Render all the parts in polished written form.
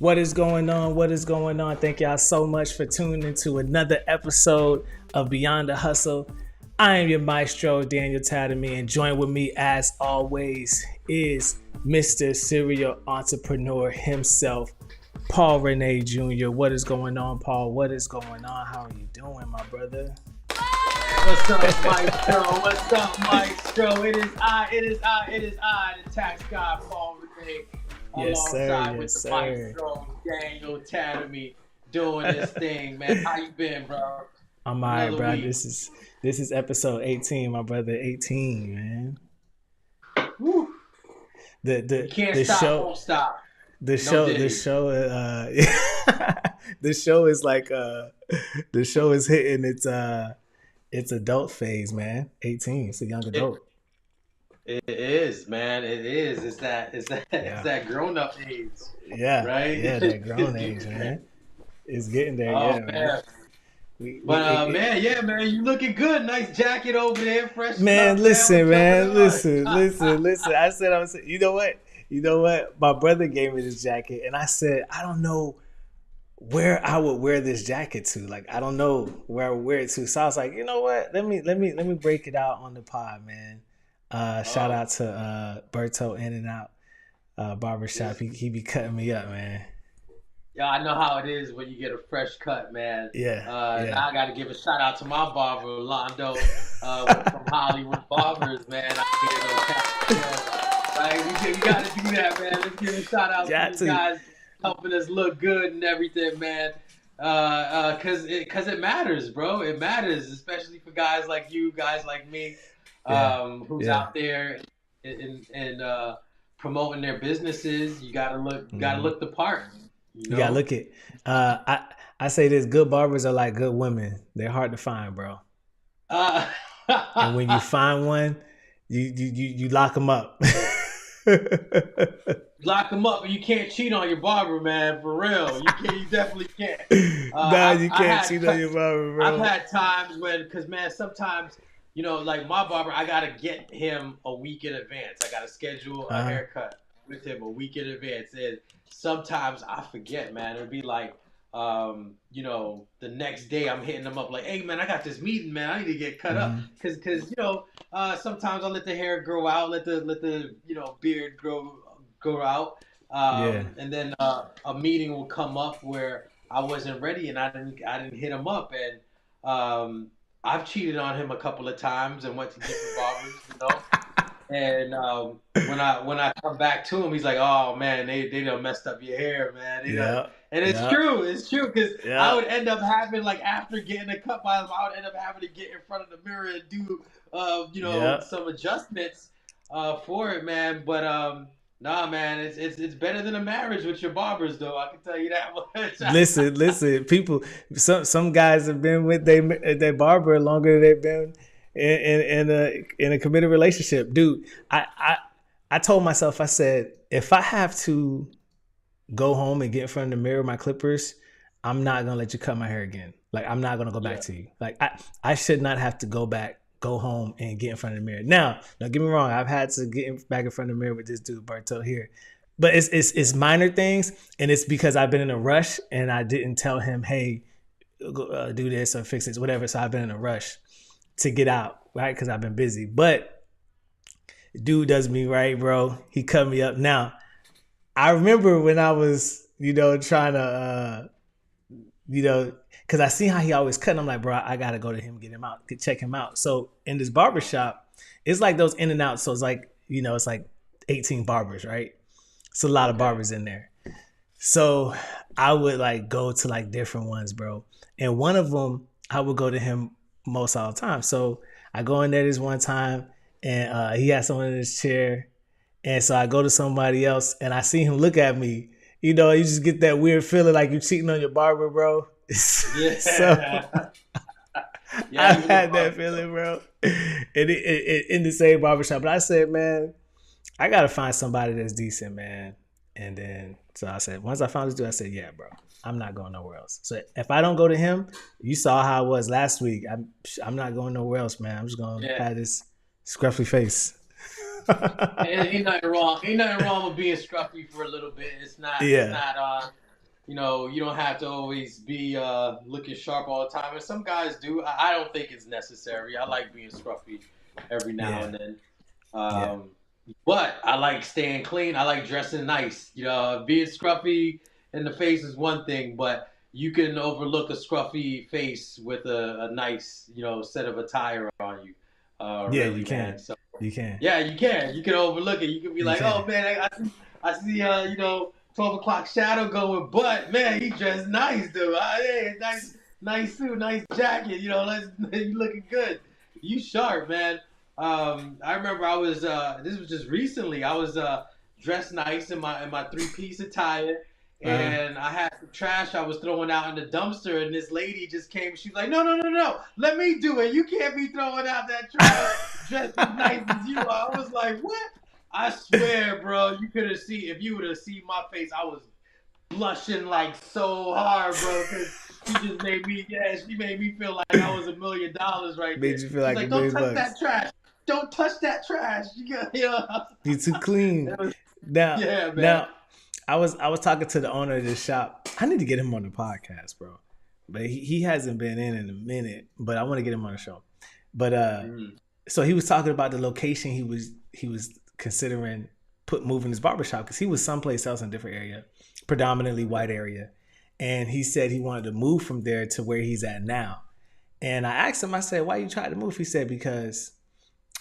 What is going on? What is going on? Thank y'all so much for tuning into another episode of Beyond the Hustle. I am your maestro, Daniel Tadamy, and joined with me as always is Mr. Serial Entrepreneur himself, Paul Renee Jr. What is going on, Paul? What is going on? How are you doing, my brother? What's up, Maestro? What's up, Maestro? It is I, the tax guy, Paul Renee. Yes, sir. Alongside with Yes, the sir. Maestro, Daniel Tadamy, doing this thing, man. How you been, bro? I'm all right, Another bro. week. This is episode 18, my brother. 18, man. Woo. You The can't the stop, show won't stop. the No show Diddy. the show the show is like the show is hitting its adult phase, man. 18. It's a young adult. It is, man. It is. It's that Yeah. grown up age, Yeah. right? Yeah, that grown age, man. It's getting there, Oh, yeah, man. man. But man, you looking good. Nice jacket over there, fresh. Man, stuff, listen, man, What's going on? listen. I said, you know what? My brother gave me this jacket, and I said, I don't know where I would wear this jacket to. Like, I don't know where I would wear it to. So I was like, you know what? Let me break it out on the pod, man. Shout out to Berto In and Out Barbershop. He be cutting me up, man. Yeah, I know how it is when you get a fresh cut, man. Yeah, yeah. Now I got to give a shout out to my barber, Londo, from Hollywood Barbers, man. You got to do that, man. Let's give a shout out to these guys helping us look good and everything, man. Cause it matters, bro. It matters, especially for guys like you, guys like me, who's out there and promoting their businesses. You gotta look the part. You gotta look it. I say this: good barbers are like good women. They're hard to find, bro. And when you find one, you lock them up. Lock them up, and you can't cheat on your barber, man. For real, you definitely can't. You can't cheat on your barber, bro. I've had times because man, sometimes like my barber, I gotta get him a week in advance. I gotta schedule a haircut with him a week in advance, and sometimes I forget, man. It'd be like, the next day I'm hitting him up like, hey, man, I got this meeting, man. I need to get cut up because sometimes I let the hair grow out, let the beard grow out, and then a meeting will come up where I wasn't ready and I didn't hit him up, and I've cheated on him a couple of times and went to different barbers, And when I come back to him, he's like, "Oh man, they done messed up your hair, man." And it's true because I would end up having, like, after getting a cut by him, I would end up having to get in front of the mirror and do some adjustments for it, man. But nah, man, it's better than a marriage with your barbers, though. I can tell you that much. Listen, people. Some guys have been with their barber longer than they've been in a committed relationship, dude. I told myself, I said, if I have to go home and get in front of the mirror, my clippers, I'm not gonna let you cut my hair again. Like, I'm not gonna go back to you. Like, I should not have to go home and get in front of the mirror. Now, don't get me wrong, I've had to get back in front of the mirror with this dude Berto here, but it's minor things, and it's because I've been in a rush and I didn't tell him, hey, go, do this or fix this, whatever. So I've been in a rush to get out, right? Because I've been busy. But dude does me right, bro. He cut me up. Now, I remember when I was, trying to, because I see how he always cut. And I'm like, bro, I got to go to him, get him out, check him out. So in this barbershop, it's like those in and out. So it's like, it's like 18 barbers, right? It's a lot of barbers in there. So I would like go to like different ones, bro. And one of them, I would go to him most all the time. So I go in there this one time and he had someone in his chair. And so I go to somebody else and I see him look at me. You just get that weird feeling like you're cheating on your barber, bro. Yeah. So I had that feeling, bro. And it in the same barbershop. But I said, man, I got to find somebody that's decent, man. And then, so I said, once I found this dude, I said, yeah, bro, I'm not going nowhere else. So if I don't go to him, you saw how I was last week. I'm not going nowhere else, man. I'm just going to have this scruffy face. Ain't nothing wrong. Ain't nothing wrong with being scruffy for a little bit. It's not. you don't have to always be looking sharp all the time. And some guys do. I don't think it's necessary. I like being scruffy every now Yeah. and then. Yeah. But I like staying clean. I like dressing nice. Being scruffy in the face is one thing, but you can overlook a scruffy face with a nice, set of attire on you. Yeah, Really, you man. can. So You can. yeah, you can. You can overlook it. You can be You like, can. oh man, I see, 12 o'clock shadow going, but man, he dressed nice, dude. Hey, nice suit, nice jacket. You looking good. You sharp, man. I remember this was just recently. I was dressed nice in my three-piece attire, Uh, and I had some trash I was throwing out in the dumpster, and this lady just came. She was like, no, no, no, no, let me do it. You can't be throwing out that trash dressed as nice as you are. I was like, what? I swear, bro, you could have seen, if you would have seen my face, I was blushing like so hard, bro, because she made me feel like I was $1 million right made there. you feel She's like a like, don't million touch bucks. that trash. Don't touch that trash. You too clean. Was, Now, yeah, man. now, I was talking to the owner of this shop. I need to get him on the podcast, bro. But he hasn't been in a minute. But I want to get him on the show. But Mm. so he was talking about the location he was considering moving his barbershop because he was someplace else in a different area, predominantly white area, and he said he wanted to move from there to where he's at now. And I asked him, I said, "Why you trying to move?" He said, "Because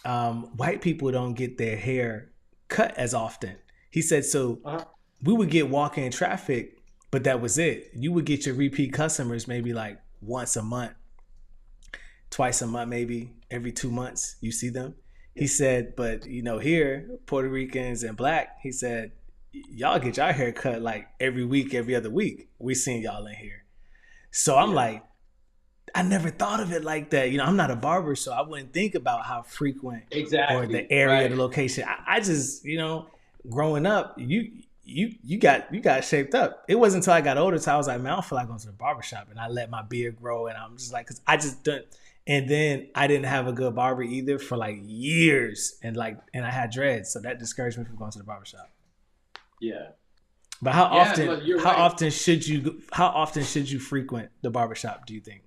white people don't get their hair cut as often." He said, "So Uh-huh. we would get walking in traffic, but that was it. You would get your repeat customers maybe like once a month, twice a month, maybe every 2 months. You see them." He said, "But here, Puerto Ricans and black," he said, "y'all get your hair cut like every week, every other week. We seen y'all in here." So I'm Yeah. like, I never thought of it like that. I'm not a barber, so I wouldn't think about how frequent or Exactly. the area, the Right. location. I just, growing up, you got shaped up. It wasn't until I got older, so I was like, man, I don't feel like going to the barbershop, and I let my beard grow, and I'm just like, because I just don't. And then I didn't have a good barber either for like years, and I had dreads, so that discouraged me from going to the barbershop. Yeah. But how Yeah, often? look, you're How right. often should you? How often should you frequent the barbershop? Do you think?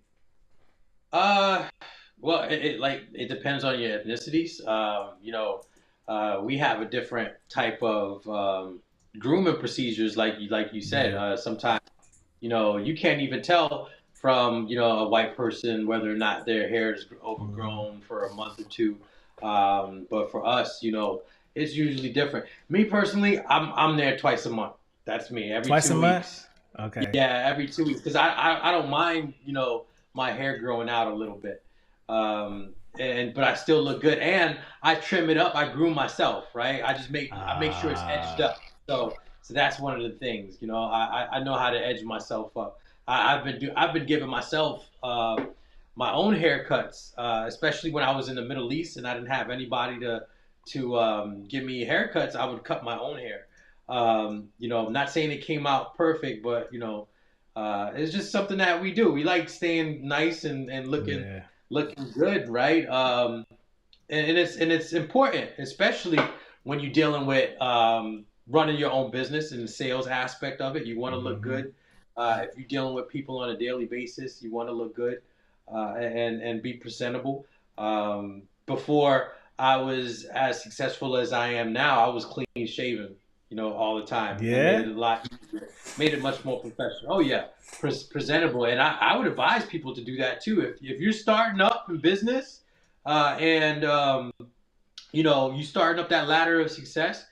Uh, well, it depends on your ethnicities. We have a different type of grooming procedures, like you said. Yeah. Sometimes you can't even tell from a white person whether or not their hair is Mhm. overgrown for a month or two. But for us, it's usually different. Me personally, I'm there twice a month. That's me. Every Twice a two month? weeks. Okay. Yeah, every 2 weeks because I don't mind my hair growing out a little bit, but I still look good and I trim it up. I groom myself, right? I make sure it's edged Ah, up. So that's one of the things. I know how to edge myself up. I've been giving myself my own haircuts, especially when I was in the Middle East and I didn't have anybody to give me haircuts. I would cut my own hair. I'm not saying it came out perfect, but it's just something that we do. We like staying nice and yeah. looking good, right? And it's important, especially when you're dealing with running your own business and the sales aspect of it. You want to look Hmm. good. If you're dealing with people on a daily basis, you want to look good and be presentable. Before I was as successful as I am now, I was clean shaven, all the time. It made Yeah. it a lot easier, made it much more professional. Oh yeah, presentable. And I would advise people to do that too. If you're starting up in business and you starting up that ladder of success,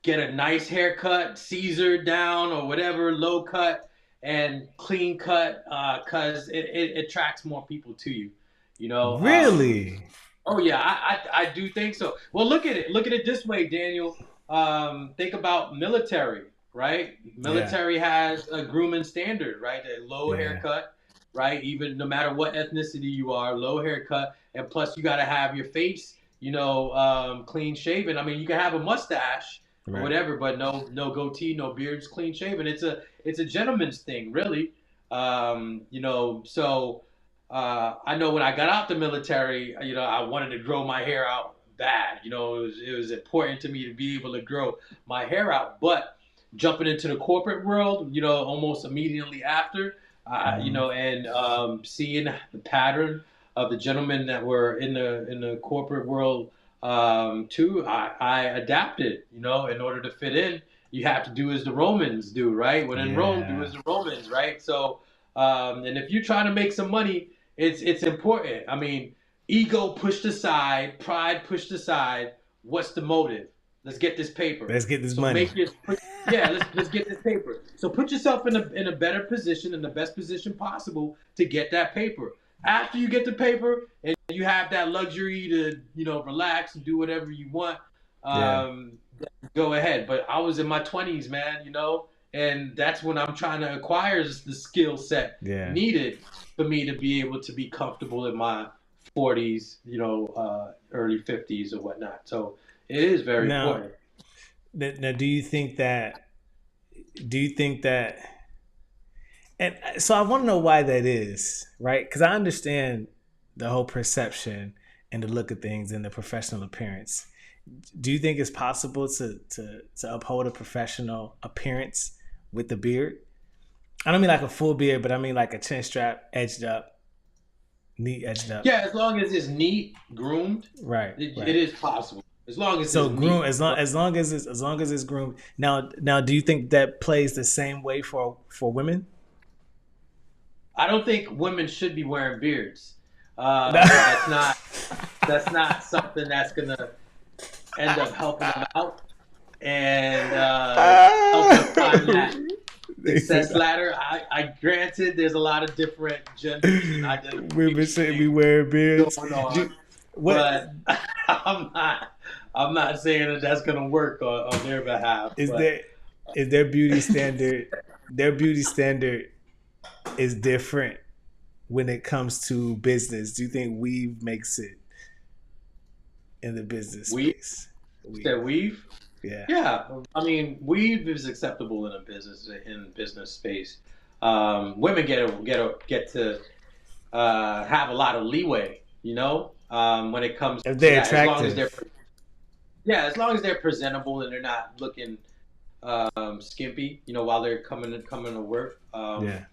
get a nice haircut, Caesar down or whatever, low cut and clean cut, because it attracts more people to you. You know. Really? Oh yeah, I do think so. Well, look at it. Look at it this way, Daniel. Think about military, right? Yeah. Military has a grooming standard, right? A low Yeah. haircut, right? Even no matter what ethnicity you are, low haircut, and plus you got to have your face, clean shaven. I mean, you can have a mustache or Right. whatever, but no goatee, no beards, clean shaven. It's a gentleman's thing, really. So I know when I got out the military, I wanted to grow my hair out bad. It was important to me to be able to grow my hair out. But jumping into the corporate world, almost immediately after, and seeing the pattern of the gentlemen that were in the corporate world too, I adapted. In order to fit in, you have to do as the Romans do, right? When in Rome, do Yeah. as the Romans, right? So, and if you're trying to make some money, it's important. I mean, ego pushed aside, pride pushed aside. What's the motive? Let's get this paper. Let's get this So money. yeah, let's get this paper. So put yourself in a better position, in the best position possible to get that paper. After you get the paper and you have that luxury to relax and do whatever you want, Yeah. um, go ahead. But I was in my 20s, man, and that's when I'm trying to acquire the skill set Yeah. needed for me to be able to be comfortable in my 40s, early 50s or whatnot. So it is very Now, important. now, do you think that? Do you think that? And so I want to know why that is, right? Because I understand the whole perception and the look of things and the professional appearance. Do you think it's possible to uphold a professional appearance with the beard? I don't mean like a full beard, but I mean like a chin strap edged up, neat edged up. Yeah, as long as it's neat, groomed, Right, it right. is possible. As long as So it's groom neat. as long as it's groomed. Now, do you think that plays the same way for women? I don't think women should be wearing beards. No. That's not something that's gonna end up helping them out and help them climb that They said success ladder. I granted there's a lot of different genders and women shouldn't be identifications wearing beards. going on, What but I'm not I'm not saying that that's gonna work on their behalf. is But there? Is their beauty standard? Their beauty standard is different when it comes to business. Do you think weave makes it in the business weave, space? Weave, said weave. yeah. Yeah, I mean, weave is acceptable in business space. Women get to have a lot of leeway, when it comes If to they're that. As long as attractive, they're presentable and they're not looking skimpy, while they're coming to work. yeah.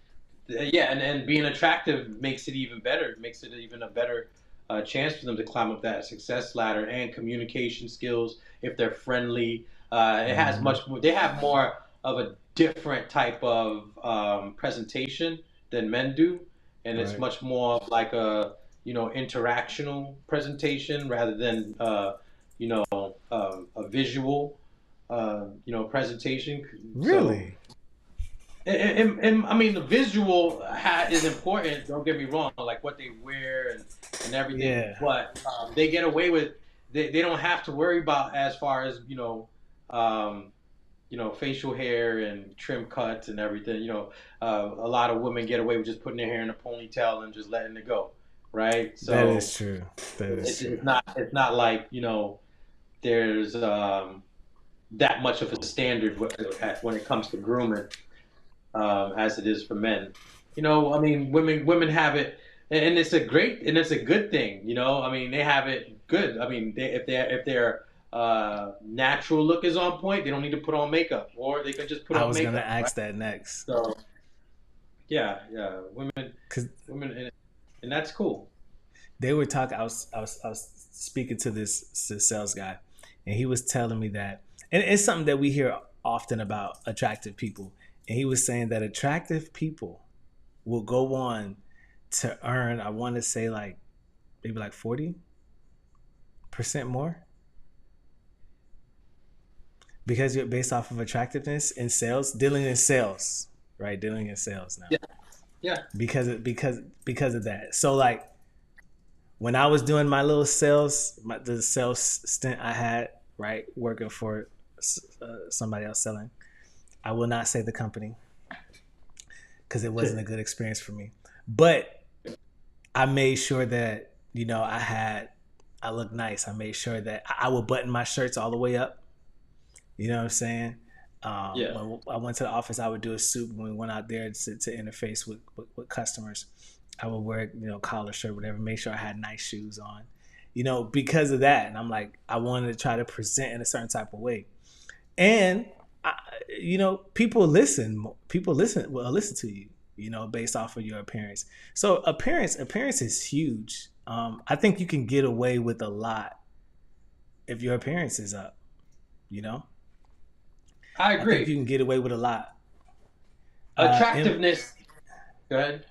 Yeah, and being attractive makes it even better. Makes it even a better chance for them to climb up that success ladder, and communication skills. If they're friendly, it has Hmm. much more. They have more of a different type of presentation than men do, and it's Right. much more like a interactional presentation rather than a visual presentation. So Really? and I mean, the visual is important. Don't get me wrong, like what they wear and everything. Yeah. But they get away with. They don't have to worry about as far as facial hair and trim cuts and everything. A lot of women get away with just putting their hair in a ponytail and just letting it go, right? That So is true. That is it's, true. it's not like there's that much of a standard when it comes to grooming as it is for men. I mean, women have it, and it's a good thing. I mean, they have it good. I mean, if their natural look is on point, they don't need to put on makeup, or they can just put I on was gonna makeup, right? ask that next. So yeah, yeah, women, and that's cool. They were talking. I was speaking to this sales guy, and he was telling me that, and it's something that we hear often about attractive people. And he was saying that attractive people will go on to earn, I want to say like maybe like 40% more because you're based off of attractiveness in sales, dealing in sales, right? Dealing in sales now Yeah, yeah, because of that. So like when I was doing my little the sales stint I had, right, working for somebody else selling. I will not say the company because it wasn't a good experience for me. But I made sure that I looked nice. I made sure that I would button my shirts all the way up. You know what I'm saying? yeah. When I went to the office, I would do a suit. When we went out there to interface with customers, I would wear collar shirt, whatever. Make sure I had nice shoes on. Because of that. And I'm like, I wanted to try to present in a certain type of way. And people listen. People listen to you. Based off of your appearance. So appearance is huge. I think you can get away with a lot if your appearance is up. I agree. I think you can get away with a lot. Attractiveness. Go ahead.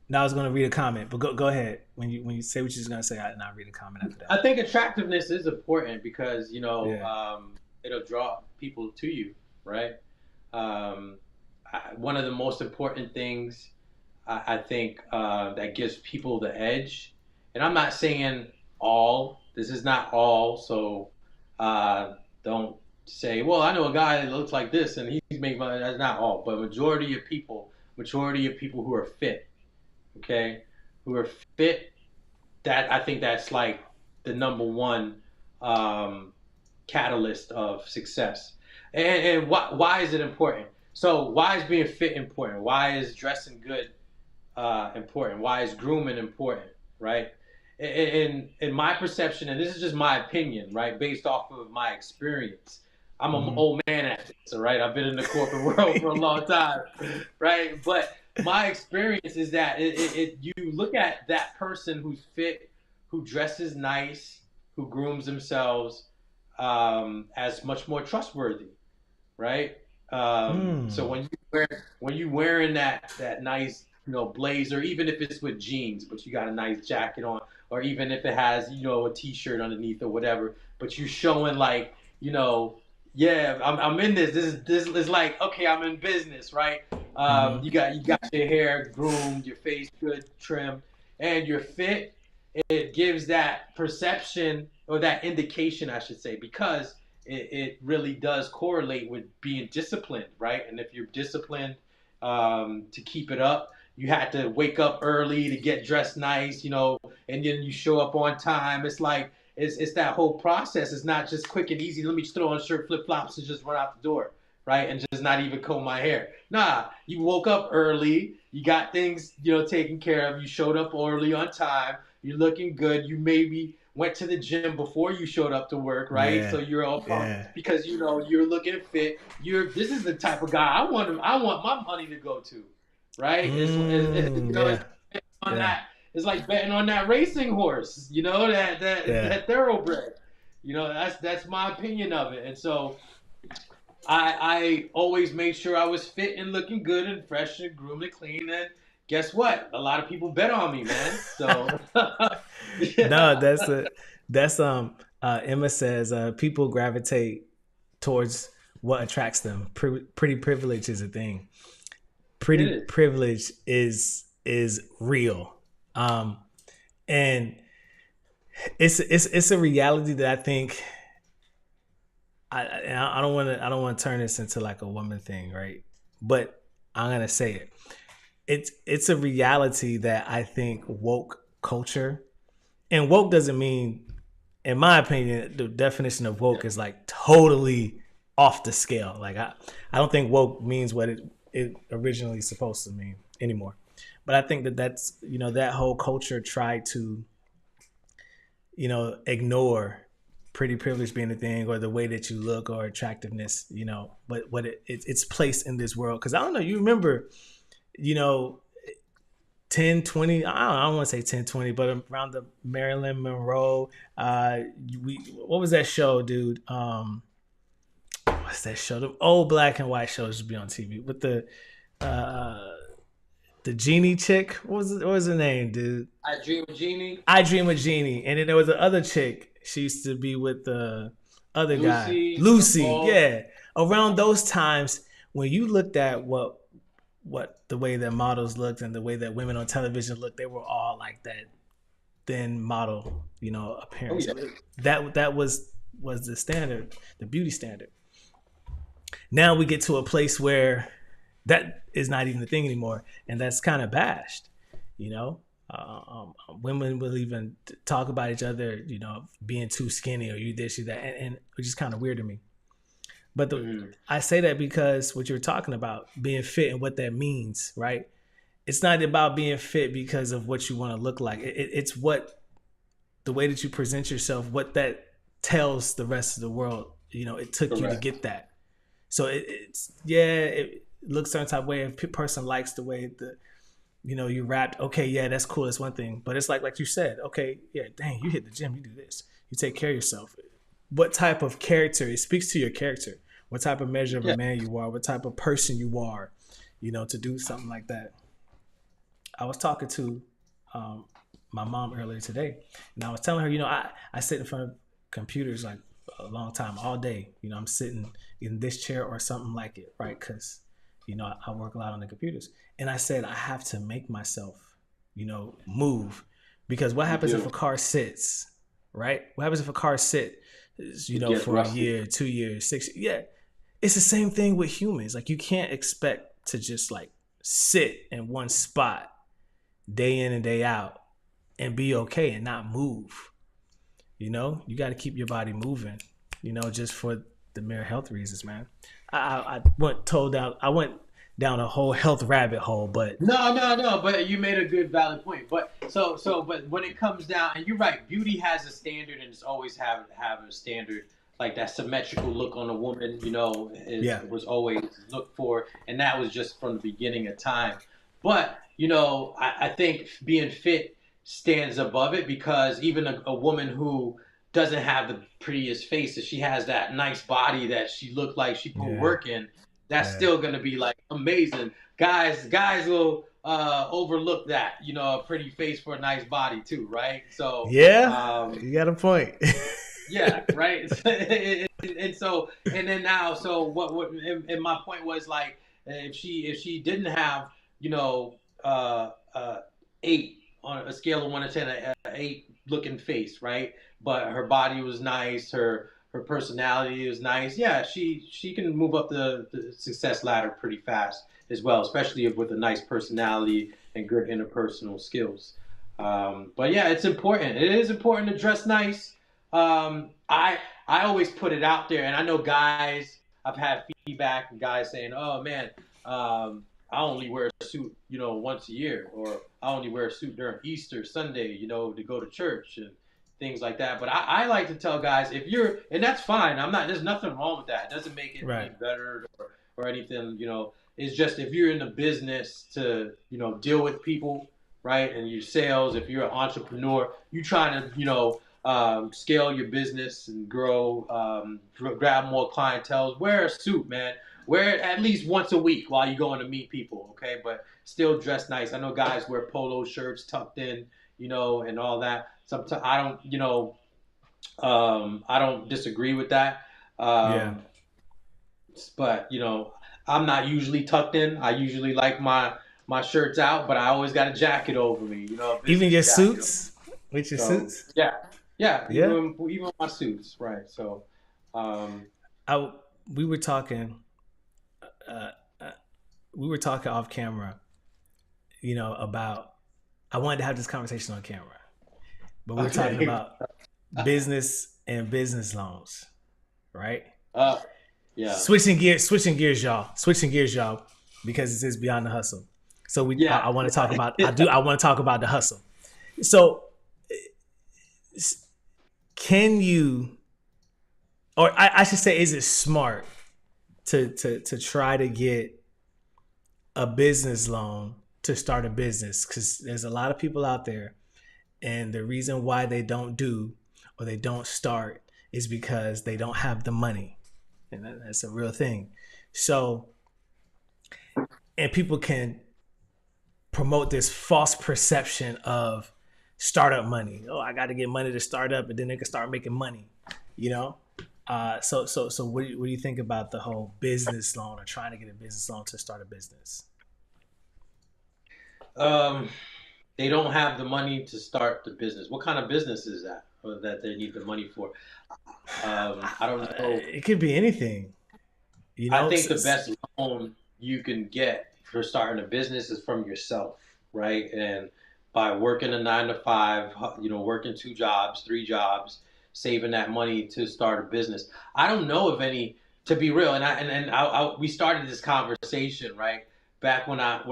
No, I was going to read a comment, but go ahead. When you say what you're going to say, I'll read a comment after that. I think attractiveness is important because it'll draw people to you, right? One of the most important things I think that gives people the edge, and I'm not saying all. This is not all, so don't say, well, I know a guy that looks like this and he's making money. That's not all, but majority of people who are fit, okay, who are fit. That I think that's like the number one catalyst of success. And why is it important? So why is being fit important? Why is dressing good important? Why is grooming important? Right? In my perception, and this is just my opinion, right, based off of my experience. I'm an old man at this, all right? I've been in the corporate world for a long time, right? But my experience is that you look at that person who's fit, who dresses nice, who grooms themselves as much more trustworthy, right? So when you wearing that nice blazer, even if it's with jeans, but you got a nice jacket on, or even if it has a t-shirt underneath or whatever, but you're showing like yeah, I'm in this. This is like, okay, I'm in business, right? You got your hair groomed, your face good trimmed, and you're fit. It gives that perception or that indication, I should say, because it really does correlate with being disciplined, right? And if you're disciplined to keep it up, you had to wake up early to get dressed nice, and then you show up on time. It's like it's that whole process. It's not just quick and easy. Let me just throw on a shirt, flip flops, and just run out the door, right? And just not even comb my hair. Nah, you woke up early. You got things taken care of. You showed up early on time. You're looking good. You maybe went to the gym before you showed up to work, right? Yeah, so you're all pumped because you're looking fit. This is the type of guy I want my money to go to, right? It's like betting on that racing horse, that thoroughbred. That's my opinion of it. And so I always made sure I was fit and looking good and fresh and groomed and clean. And guess what? A lot of people bet on me, man. So no, that's Emma says people gravitate towards what attracts them. Pretty privilege is a thing. Pretty privilege is real. And it's a reality that I think I don't want to turn this into like a woman thing, right? But I'm gonna say it. It's a reality that I think woke culture, and woke doesn't mean, in my opinion, the definition of woke is like totally off the scale. Like I don't think woke means what it originally supposed to mean anymore. But I think that's that whole culture tried to ignore pretty privilege being a thing, or the way that you look, or attractiveness, but what it's placed in this world. Because I don't know, you remember 10, 20, I don't want to say 10, 20, but around the Marilyn Monroe, what was that show, dude? What's that show? The old black and white shows should be on TV with the genie chick. What was her name, dude? I Dream of Jeannie. I Dream of Jeannie. And then there was the other chick. She used to be with the other guy. Lucy. Yeah. Around those times when you looked at what the way that models looked and the way that women on television looked, they were all like that thin model, appearance. Oh, yeah. That was the standard, the beauty standard. Now we get to a place where that is not even a thing anymore, and that's kind of bashed. Women will even talk about each other, being too skinny, or you this, you that, and which is kind of weird to me. But I say that because what you're talking about, being fit and what that means, right? It's not about being fit because of what you want to look like. It's the way that you present yourself, what that tells the rest of the world. It took you to get that. So it's yeah, it looks certain type of way. If a person likes the way you rapped, okay, yeah, that's cool. That's one thing. But it's like you said, okay, yeah, dang, you hit the gym, you do this, you take care of yourself. What type of character? It speaks to your character. What type of measure of a Yeah. man you are? What type of person you are? To do something like that. I was talking to um, my mom earlier today, and I was telling her, I sit in front of computers like a long time, all day. I'm sitting in this chair or something like it, right? Because I work a lot on the computers, and I said I have to make myself, move, because what You happens if do. a car sits, right? What happens if a car sits, It gets for a rusty. year, 2 years, 6? Yeah, it's the same thing with humans. Like you can't expect to just like sit in one spot day in and day out and be okay and not move. You got to keep your body moving. Just for the mere health reasons, man. I went down a whole health rabbit hole, but No, no, no. But you made a good, valid point. But but when it comes down, and you're right, beauty has a standard, and it's always have a standard. Like that symmetrical look on a woman, yeah, was always looked for, and that was just from the beginning of time. But I think being fit stands above it because even a woman who doesn't have the prettiest face, if she has that nice body that she looked like she put yeah, work in, that's yeah, still gonna be like amazing. Guys will overlook that, a pretty face for a nice body too, right? So yeah. um, You got a point. yeah, right. And so and then now, so what and my point was like if she didn't have you know eight on a scale of 1 to 10, eight looking face, right? But her body was nice, her personality was nice. Yeah, she can move up the success ladder pretty fast as well, especially with a nice personality and good interpersonal skills. But yeah, it's important. It is important to dress nice. I always put it out there, and I know guys. I've had feedback and guys saying, "Oh man, I only wear a suit, once a year, or I only wear a suit during Easter Sunday, to go to church and things like that." But I like to tell guys if you're, and that's fine. I'm not. There's nothing wrong with that. It doesn't make it any Right. better or anything. It's just if you're in the business to deal with people, right, and you sales. If you're an entrepreneur, you trying to scale your business and grow, grab more clientele. Wear a suit, man. Wear it at least once a week while you're going to meet people, okay? But still dress nice. I know guys wear polo shirts tucked in, and all that. Sometimes I don't disagree with that. Yeah. Um, but I'm not usually tucked in. I usually like my shirts out, but I always got a jacket over me, a Even business your jacket. suits with your So suits. yeah, yeah, Yeah. even my suits, right? So, um, I we were talking. Uh, uh, we were talking off camera. About. I wanted to have this conversation on camera, but we were talking okay, about business and business loans, right? uh, yeah, Switching gears, y'all. Switching gears, y'all, because this is beyond the hustle. So I yeah, want to talk about. yeah. I want to talk about the hustle. So can you, or I should say, is it smart to try to get a business loan to start a business? Because there's a lot of people out there, and the reason why they don't do or they don't start is because they don't have the money, and that's a real thing. So, and people can promote this false perception of startup money. Oh, I got to get money to start up, and then they can start making money. You know. So what do you think about the whole business loan or trying to get a business loan to start a business? Um, they don't have the money to start the business. What kind of business is that that they need the money for? I don't know. It could be anything. You I know. think the best loan you can get for starting a business is from yourself, right? And by working a 9 to 5, working 2 jobs, 3 jobs, saving that money to start a business. I don't know of any, to be real. We started this conversation right back when I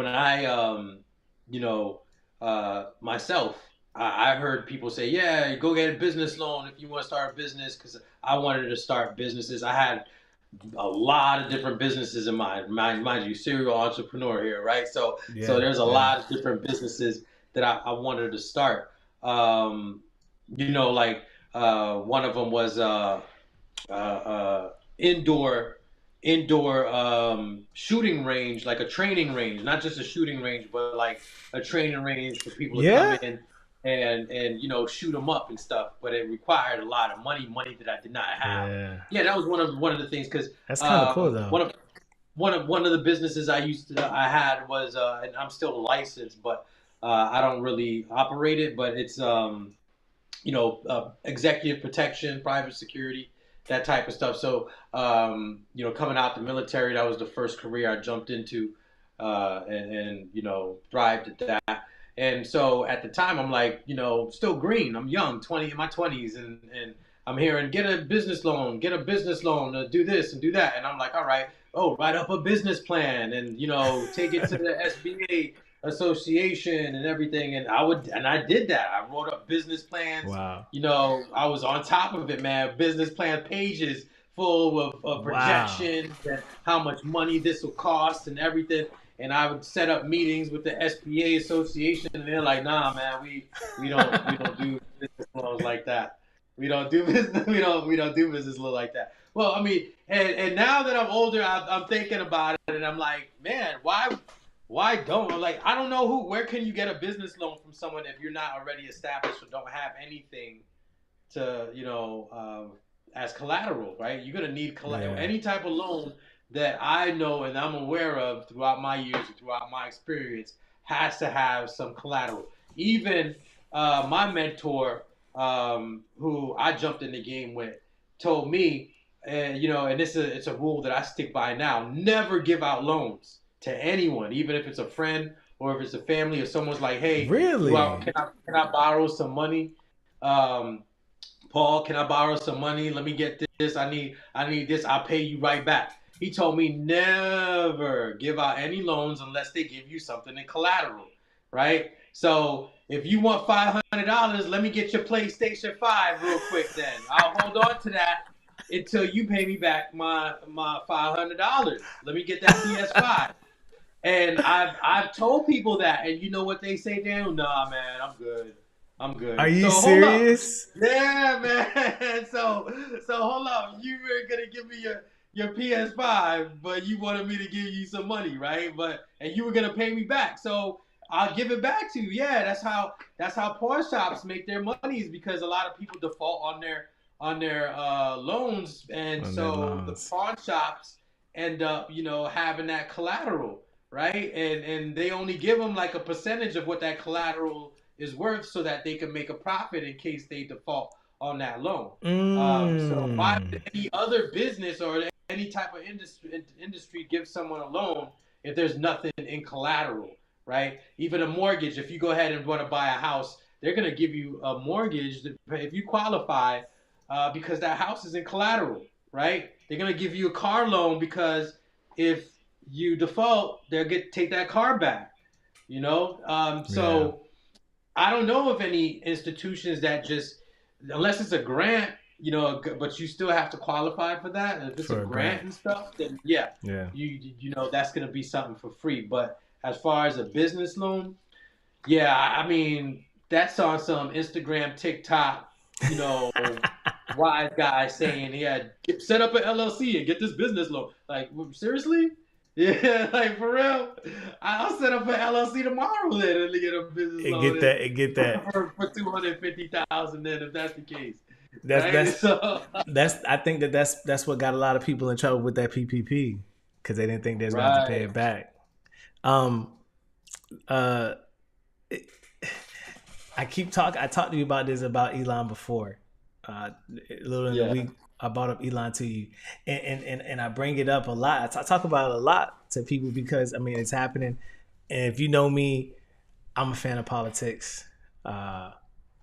myself. I heard people say, "Yeah, go get a business loan if you want to start a business." Because I wanted to start businesses. I had a lot of different businesses in mind you, serial entrepreneur here, right? So Yeah, there's a yeah. lot of different businesses that I wanted to start. Um, like one of them was indoor shooting range, like a training range, not just a shooting range, but like a training range for people to come Yeah? in and shoot them up and stuff. But it required a lot of money that I did not have. Yeah. Yeah, that was one of the things because That's kind of cool though. one of the businesses I had was and I'm still licensed, but I don't really operate it, but it's executive protection, private security, that type of stuff. So, coming out the military, that was the first career I jumped into, and thrived at that. And so at the time, I'm like, still green. I'm young, 20 in my 20s, and I'm hearing get a business loan, do this and do that. And I'm like, all right, write up a business plan, and take it to the SBA association and everything, and I did that. I wrote up business plans. Wow. I was on top of it, man. Business plan pages full of Wow. projections and how much money this will cost and everything. And I would set up meetings with the SBA association, and they're like, "Nah, man, we don't do business loans like that. We don't do business we don't do business loans like that." Well, I mean, and now that I'm older, I'm thinking about it, and I'm like, man, why don't like I don't know where can you get a business loan from someone if you're not already established or don't have anything to as collateral, right? You're gonna need collateral. Yeah. Any type of loan that I know and I'm aware of throughout my years and throughout my experience has to have some collateral. Even my mentor, who I jumped in the game with, told me, and it's a rule that I stick by now: never give out loans to anyone, even if it's a friend or if it's a family or someone's like, "Hey, Really? can I borrow some money?" Um, Paul, can I borrow some money? Let me get this. I need this. I'll pay you right back. He told me never give out any loans unless they give you something in collateral, right? So if you want $500, let me get your PlayStation 5 real quick. Then I'll hold on to that until you pay me back my $500. Let me get that PS5. And I've told people that, and you know what they say, Daniel? Nah, man, I'm good. I'm Are good. you So hold up. serious? Yeah, man. So hold up. You were gonna give me your PS5, but you wanted me to give you some money, right? And you were gonna pay me back. So I'll give it back to you. Yeah, that's how pawn shops make their money, is because a lot of people default on their loans, and On their so the loans. pawn shops end up having that collateral, right? And they only give them like a percentage of what that collateral is worth so that they can make a profit in case they default on that loan. So why Mm. would any other business or any type of industry give someone a loan if there's nothing in collateral, right? Even a mortgage, if you go ahead and want to buy a house, they're going to give you a mortgage if you qualify, because that house is in collateral, right? They're going to give you a car loan because if you default, they'll take that car back, Yeah. so I don't know of any institutions that just, unless it's a grant, but you still have to qualify for that. And if it's a For a grant grant. and stuff, then yeah, Yeah. that's gonna be something for free. But as far as a business loan, yeah, I mean that's on some Instagram, TikTok, you know, wise guy saying, yeah, set up an LLC and get this business loan. Like, seriously? Yeah, like for real. I'll set up an LLC tomorrow then and get a business And loan get that and get that. for 250,000 then if that's the case, That's right? that's So I think that's what got a lot of people in trouble with that PPP because they didn't think they was going to have to pay right, it back. Um, uh, I keep talking. I talked to you about this about Elon before. A little in the yeah, week, I brought up Elon to you, and I bring it up a lot. I talk about it a lot to people because I mean it's happening. And if you know me, I'm a fan of politics. I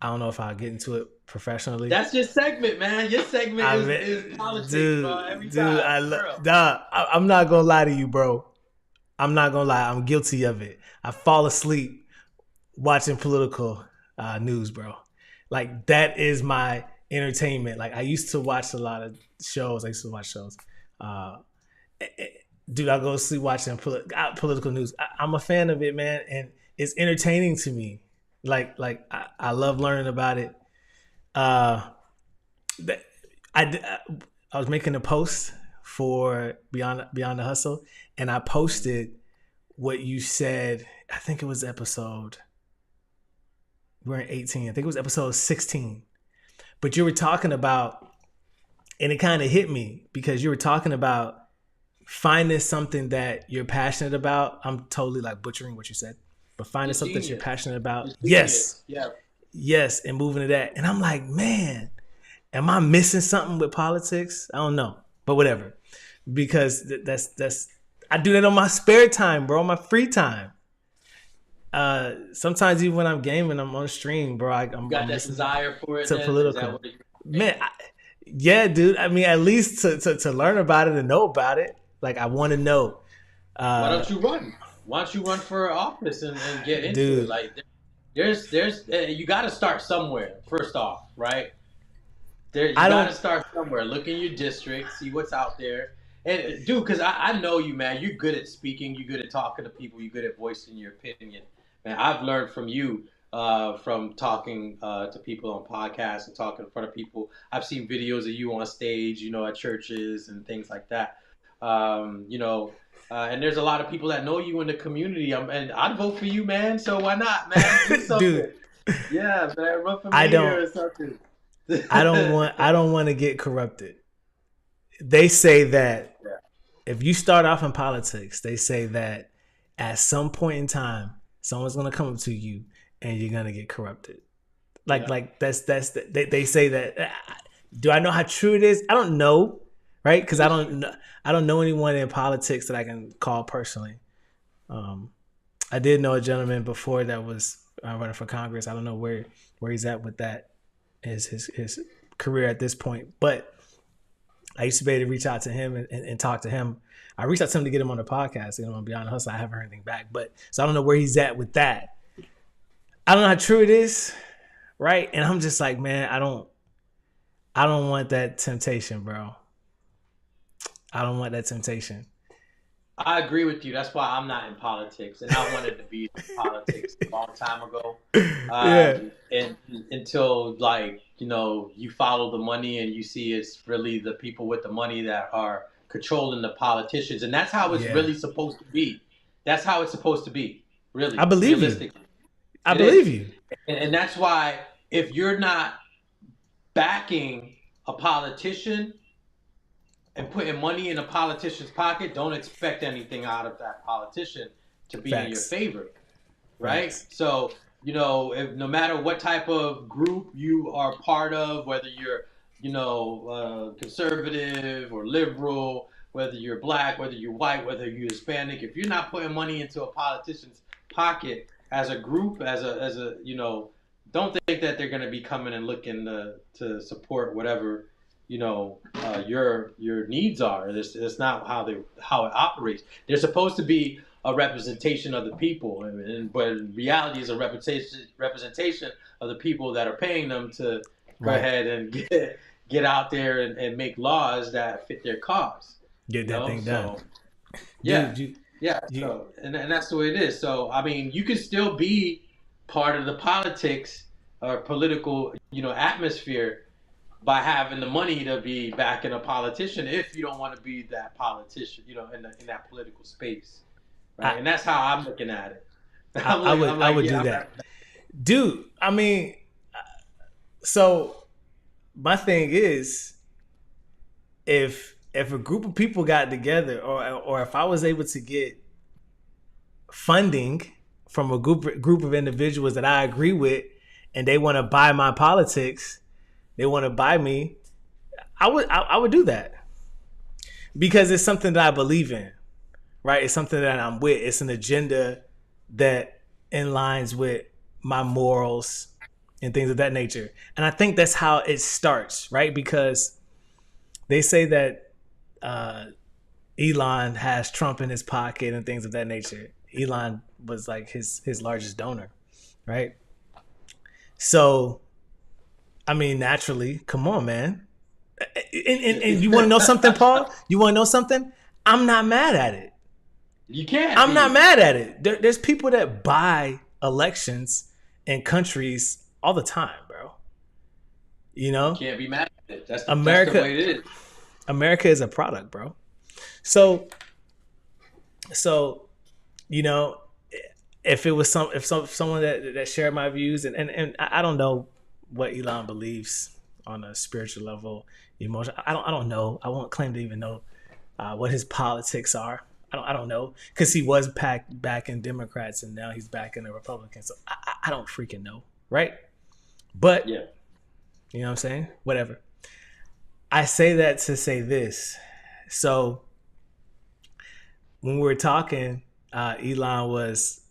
don't know if I'll get into it professionally. that's your segment, man. Your segment I is mean, politics, bro. Every dude, time, for real. I'm not gonna lie to you, bro. I'm not gonna lie. I'm guilty of it. I fall asleep watching political news, bro. Like that is my entertainment. Like I used to watch a lot of shows. I used to watch shows. Uh, Dude, I go to sleep watching political news. I'm a fan of it, man, and it's entertaining to me. I love learning about it. Uh, I was making a post for Beyond the Hustle, and I posted what you said. I think it was episode. We're in 18. I think it was episode 16. But you were talking about, and it kind of hit me because you were talking about finding something that you're passionate about. I'm totally like butchering what you said, but finding something that you're passionate about. Yes. Yeah. Yes. And moving to that. And I'm like, man, am I missing something with politics? I don't know, but whatever. Because that's I do that on my spare time, bro, my free time. Sometimes even when I'm gaming, I'm on stream, bro. I'm got that desire for it. To political. Man, yeah, dude. I mean, at least to learn about it and know about it. Like, I want to know. Why don't you run? Why don't you run for office and get into it? Like, there's you got to start somewhere. First off, right? You got to start somewhere. Look in your district, see what's out there, and dude, because I know you, man. You're good at speaking. You're good at talking to people. You're good at voicing your opinion. Man, I've learned from you. From talking to people on podcasts and talking in front of people. I've seen videos of you on stage, at churches and things like that. And there's a lot of people that know you in the community. And I'd vote for you, man. So why not, man? Do something. Dude, yeah, man, run for mayor or something. I don't want to get corrupted. They say that if you start off in politics, they say that at some point in time, someone's going to come up to you and you're gonna get corrupted. Like that's they say that. Do I know how true it is? I don't know, right? Because I don't know anyone in politics that I can call personally. I did know a gentleman before that was running for Congress. I don't know where he's at with that, his career at this point. But I used to be able to reach out to him and talk to him. I reached out to him to get him on the podcast, on Beyond the Hustle. I haven't heard anything back, so I don't know where he's at with that. I don't know how true it is, right? And I'm just like, man, I don't want that temptation, bro. I don't want that temptation. I agree with you. That's why I'm not in politics, and I wanted to be in politics a long time ago. And until you follow the money and you see it's really the people with the money that are controlling the politicians, and that's how it's really supposed to be. That's how it's supposed to be. Really, I believe you. I believe you. And that's why if you're not backing a politician and putting money in a politician's pocket, don't expect anything out of that politician to be in your favor, right? So, if, no matter what type of group you are part of, whether you're, conservative or liberal, whether you're black, whether you're white, whether you're Hispanic, if you're not putting money into a politician's pocket, as a group, as a don't think that they're going to be coming and looking to support whatever your needs are. It's not how it operates. They're supposed to be a representation of the people, but in reality, is a representation of the people that are paying them to go ahead and get out there and make laws that fit their cause. Get that thing done. Yeah. So and that's the way it is. So I mean, you can still be part of the politics or political, atmosphere by having the money to be backing a politician if you don't want to be that politician, in that political space. Right? And that's how I'm looking at it. I would do that. Dude, I mean, so my thing is, if a group of people got together, or if I was able to get funding from a group of individuals that I agree with, and they want to buy my politics, they want to buy me, I would do that, because it's something that I believe in, right? It's something that I'm with. It's an agenda that aligns with my morals and things of that nature. And I think that's how it starts, right? Because they say that Elon has Trump in his pocket and things of that nature. Elon was like his largest donor, right? So, I mean, naturally, come on, man. And you want to know something, Paul? You want to know something? I'm not mad at it. You can't. I'm not mad at it. There's people that buy elections in countries all the time, bro. You know, You can't be mad at it. America. That's the way it is. America is a product, bro. So you know, if it was someone that shared my views, and I don't know what Elon believes on a spiritual level, emotion. I don't know. I won't claim to even know what his politics are. I don't know, because he was back in Democrats and now he's back in the Republicans. So I don't freaking know, right? But Yeah. you know what I'm saying? Whatever. I say that to say this. So when we were talking, Elon was.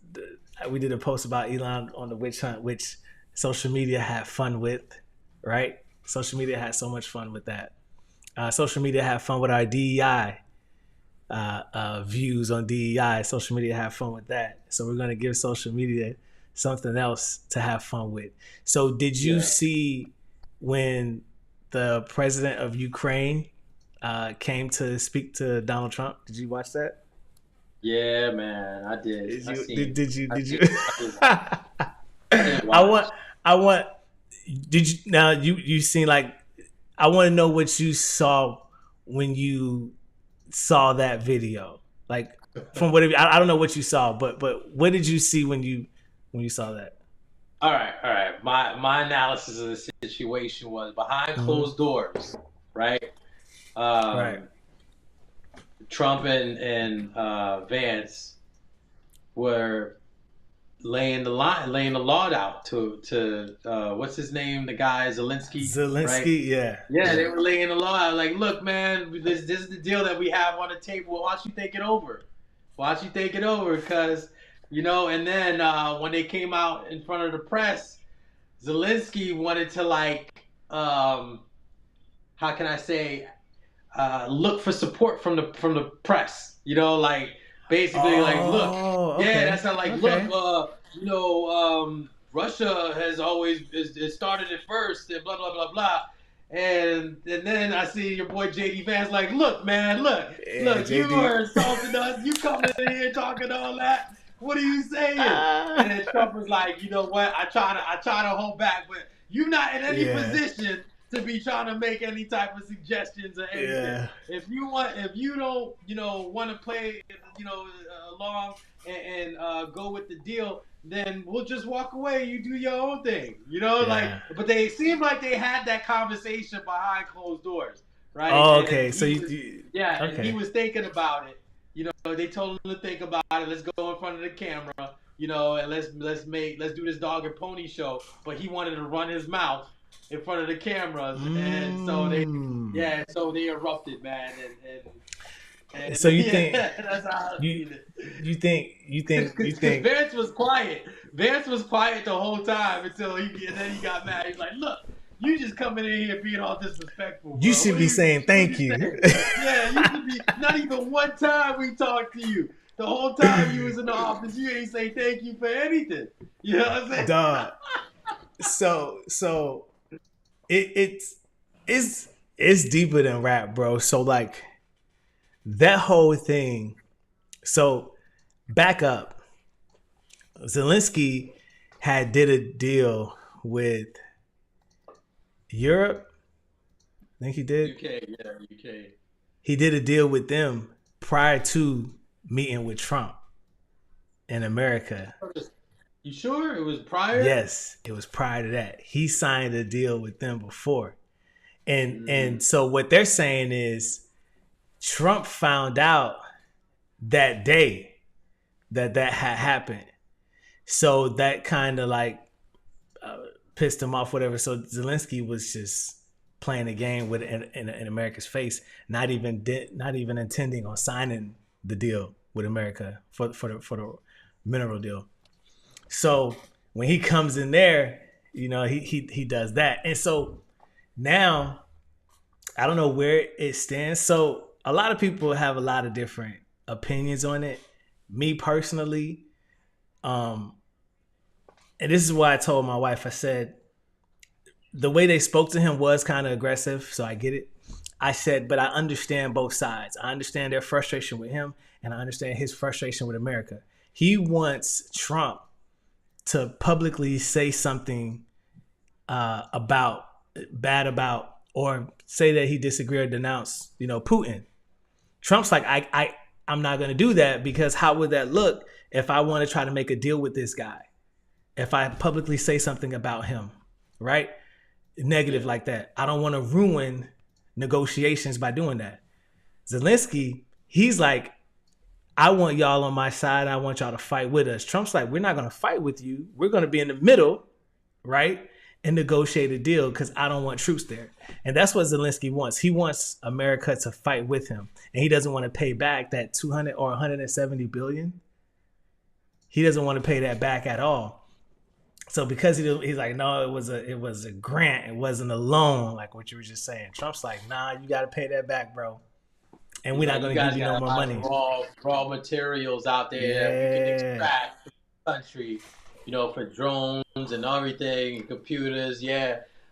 We did a post about Elon on the witch hunt, which social media had fun with, right? Social media had so much fun with that. Social media had fun with our DEI views on DEI. Social media had fun with that. So we're going to give social media something else to have fun with. So did you see when the president of Ukraine came to speak to Donald Trump? Did you watch that? Yeah, man, I did. Did you? I want. Did you now? You seen like? I want to know what you saw when you saw that video. Like from whatever I don't know what you saw, but what did you see when you saw that? All right. My analysis of the situation was behind closed doors, right? Right. Trump and Vance were laying the law out to what's his name, the guy Zelensky, right? Yeah, they were laying the law out, like, look, man, this is the deal that we have on the table. Why don't you think it over? Because and then when they came out in front of the press, Zelensky wanted to how can I say, look for support from the press, basically look, okay. yeah, that's not look, Russia has always started it first and blah blah blah blah, and then I see your boy JD Vance like, look, man, look, you are insulting us, you coming in here talking all that. What are you saying? And then Trump was like, you know what? I try to hold back, but you're not in any position to be trying to make any type of suggestions or anything. Yeah. If you don't, want to play, along and go with the deal, then we'll just walk away. You do your own thing, But they seemed like they had that conversation behind closed doors, right? Oh, okay. And he was thinking about it. They told him to think about it. Let's go in front of the camera, and let's do this dog and pony show. But he wanted to run his mouth in front of the cameras, and so they erupted, man. And so you think that's how you think Vance was quiet. Vance was quiet the whole time until he got mad. He's like, look, you just coming in here being all disrespectful, bro. You should be saying thank you. Yeah, you should be. Not even one time we talked to you. The whole time you was in the office, you ain't say thank you for anything. You know what I'm saying? Dog. So it's deeper than rap, bro. So like that whole thing. So back up. Zelensky did a deal with Europe. I think he did. UK. He did a deal with them prior to meeting with Trump in America. You sure it was prior? Yes, it was prior to that. He signed a deal with them before. And so what they're saying is Trump found out that day that had happened. So that kind of pissed him off, whatever. So Zelensky was just playing a game with in America's face, not even intending on signing the deal with America for the mineral deal. So when he comes in there, he does that, and so now I don't know where it stands. So a lot of people have a lot of different opinions on it. Me personally, and this is why I told my wife, I said, the way they spoke to him was kind of aggressive, so I get it. I said, but I understand both sides. I understand their frustration with him, and I understand his frustration with America. He wants Trump to publicly say something about bad about, or say that he disagree or denounce, Putin. Trump's like, I'm not going to do that, because how would that look if I want to try to make a deal with this guy? If I publicly say something about him, right? Negative like that. I don't want to ruin negotiations by doing that. Zelensky, he's like, I want y'all on my side. I want y'all to fight with us. Trump's like, we're not going to fight with you. We're going to be in the middle, right? And negotiate a deal, because I don't want troops there. And that's what Zelensky wants. He wants America to fight with him. And he doesn't want to pay back that 200 or 170 billion. He doesn't want to pay that back at all. So because he's like, no, it was a grant. It wasn't a loan, like what you were just saying. Trump's like, nah, you got to pay that back, bro. And we're not going to give you no more money. Raw materials out there that we can extract from the country, for drones and everything, computers,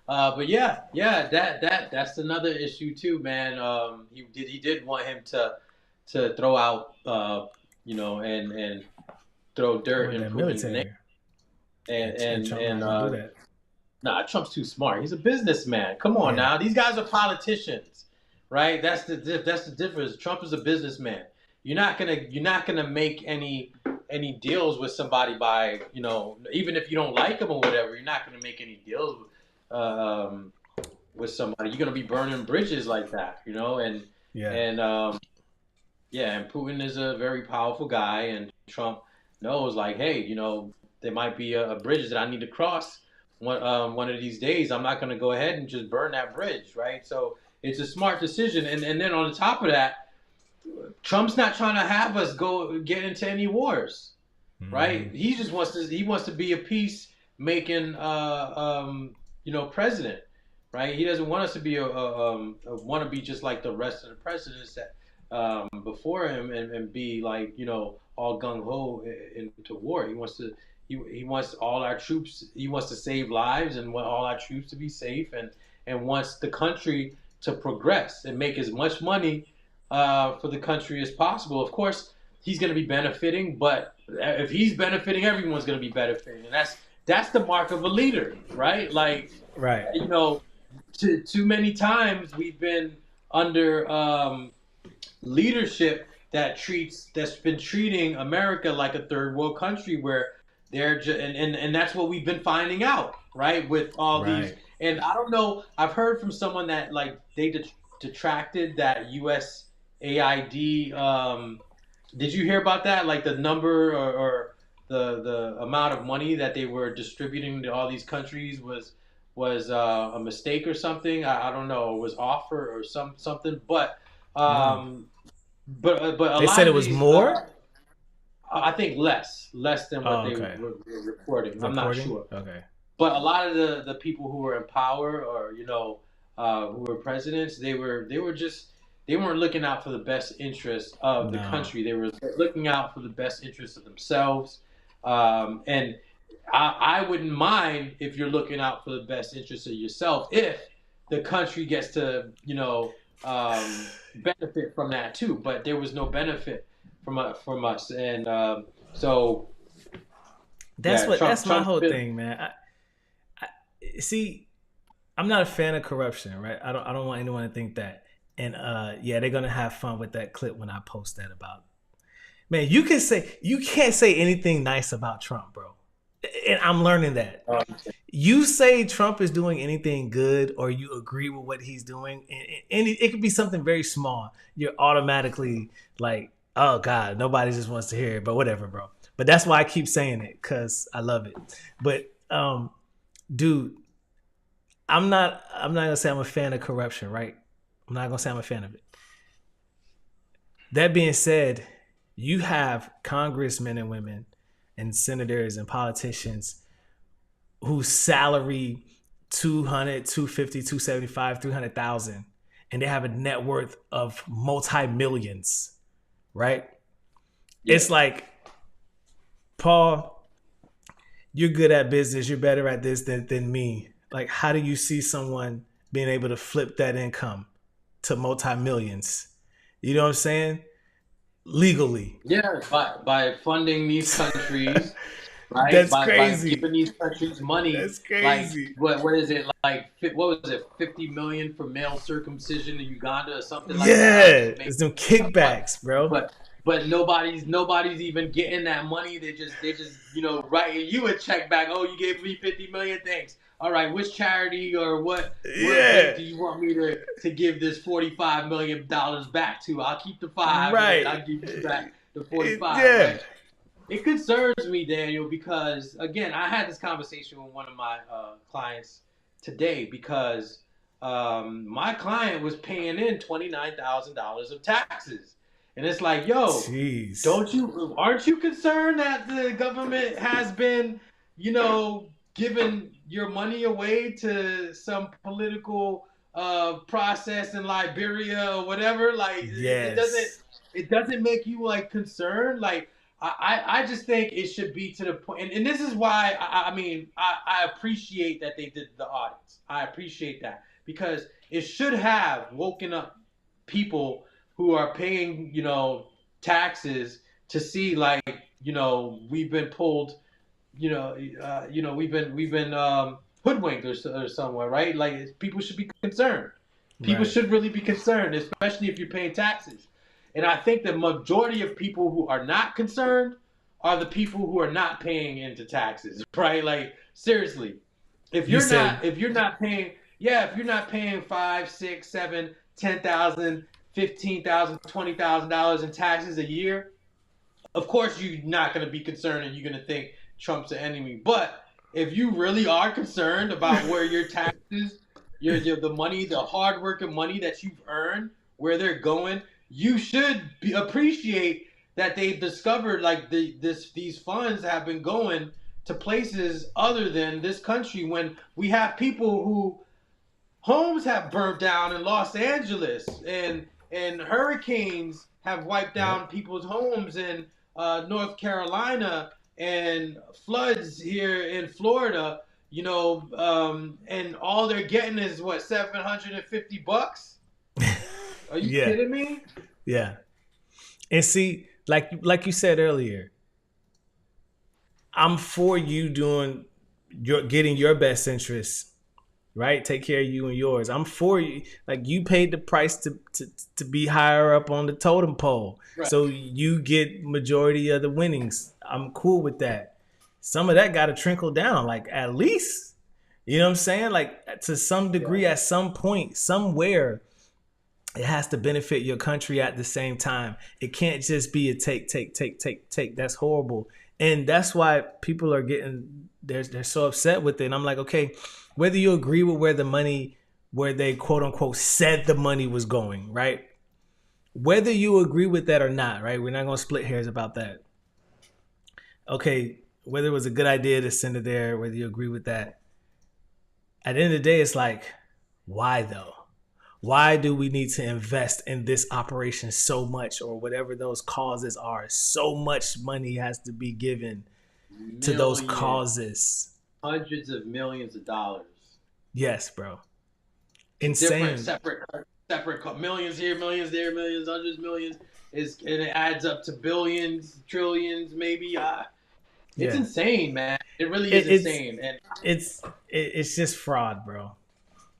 but that's another issue too, man. He did want him to throw out, and throw dirt in Putin's name. And Trump's too smart. He's a businessman. Come on now, these guys are politicians, right? That's the difference. Trump is a businessman. You're not gonna make any deals with somebody by, even if you don't like them or whatever, you're not going to make any deals with somebody. You're going to be burning bridges like that, and Putin is a very powerful guy, and Trump knows, like, hey, there might be a bridge that I need to cross one of these days. I'm not going to go ahead and just burn that bridge, right? So it's a smart decision. And then on the top of that, Trump's not trying to have us get into any wars, right? He just wants to be a peace-making, president, right? He doesn't want us to be want to be just like the rest of the presidents that before him and be like, all gung ho into war. He wants all our troops. He wants to save lives and want all our troops to be safe, and wants the country to progress and make as much money for the country as possible. Of course, he's going to be benefiting, but if he's benefiting, everyone's going to be benefiting, and that's the mark of a leader, right? Like, right. Too many times we've been under leadership that's been treating America like a third world country, where they're and that's what we've been finding out, right? With all these, and I don't know. I've heard from someone that like they detracted that USAID. Did you hear about that? Like the number or the amount of money that they were distributing to all these countries was a mistake or something. I don't know. It was off or something. But but they said it was more. I think less than what they were reporting. I'm not sure. Okay. But a lot of the people who were in power, or who were presidents, they weren't looking out for the best interest of the country. They were looking out for the best interest of themselves. And I wouldn't mind if you're looking out for the best interest of yourself, if the country gets to benefit from that too. But there was no benefit from us, and so that's my whole thing, man. I see. I'm not a fan of corruption, right? I don't want anyone to think that. And they're gonna have fun with that clip when I post that about. Man, you can't say anything nice about Trump, bro. And I'm learning that. You say Trump is doing anything good, or you agree with what he's doing, and it could be something very small. You're automatically like, oh God, nobody just wants to hear it, but whatever, bro. But that's why I keep saying it, because I love it. But dude, I'm not gonna say I'm a fan of corruption, right? I'm not gonna say I'm a fan of it. That being said, you have congressmen and women and senators and politicians whose salary 200, 250, 275, 300,000, and they have a net worth of multi-millions, right? Yeah. It's like, Paul, you're good at business. You're better at this than me. Like, how do you see someone being able to flip that income to multi-millions. You know what I'm saying? Legally. Yeah, by funding these countries, right? That's By crazy. giving these countries money, That's like crazy. what is it like? What was it? 50 million for male circumcision in Uganda or something like that, right? Yeah, Just make it's them but kickbacks, bro. but but nobody's even getting that money. They just writing you a check back. Oh, you gave me 50 million. Thanks. All right, which charity or what bank Yeah, do you want me to give this $45 million back to? I'll keep the five and then right. I'll give you back the 45. Yeah. Right? It concerns me, Daniel, because again, I had this conversation with one of my clients today because my client was paying in $29,000 of taxes, and it's like, yo, Jeez. aren't you concerned that the government has been, you know, giving your money away to some political process in Liberia or whatever? Like, Yes. it doesn't make you like concerned, like. I just think it should be to the point, and this is why I mean I appreciate that they did the audits. I appreciate that because it should have woken up people who are paying taxes to see like we've been pulled, we've been hoodwinked or somewhere, right? Like people should be concerned. People Right. should really be concerned, especially if you're paying taxes. And I think the majority of people who are not concerned are the people who are not paying into taxes, right? Like seriously, if You you're said, not if you're not paying, yeah, if you're not paying 5, 6, 7, 10,000, 15,000, $20,000 in taxes a year, of course you're not going to be concerned and you're going to think Trump's the enemy. But if you really are concerned about where your taxes, your the money, the hard working money that you've earned, where they're going, you should appreciate that they've discovered like these funds have been going to places other than this country when we have people who homes have burnt down in Los Angeles, and hurricanes have wiped yep. down people's homes in North Carolina, and floods here in Florida. And all they're getting is what, $750? Are you Yeah. kidding me? Yeah. And see, like you said earlier, I'm for you doing your getting your best interests, right? Take care of you and yours. I'm for you. Like you paid the price to be higher up on the totem pole. Right. So you get majority of the winnings. I'm cool with that. Some of that got to trickle down, like at least, you know what I'm saying? Like to some degree, at some point, somewhere, it has to benefit your country at the same time. It can't just be a take, take, take, take, take. That's horrible. And that's why people are getting they're so upset with it. And I'm like, okay, whether you agree with where they quote unquote said the money was going, right? Whether you agree with that or not, right? We're not gonna split hairs about that. Okay, whether it was a good idea to send it there, whether you agree with that. At the end of the day, it's like, why though? Why do we need to invest in this operation so much, or whatever those causes are? So much money has to be given to those Millions, causes. hundreds of millions of dollars. Yes, bro. Different, Insane. separate millions here, millions there, millions, hundreds, millions and it adds up to billions, trillions, maybe. It's Yeah. insane, man. It really is It, it's insane, and it's just fraud, bro.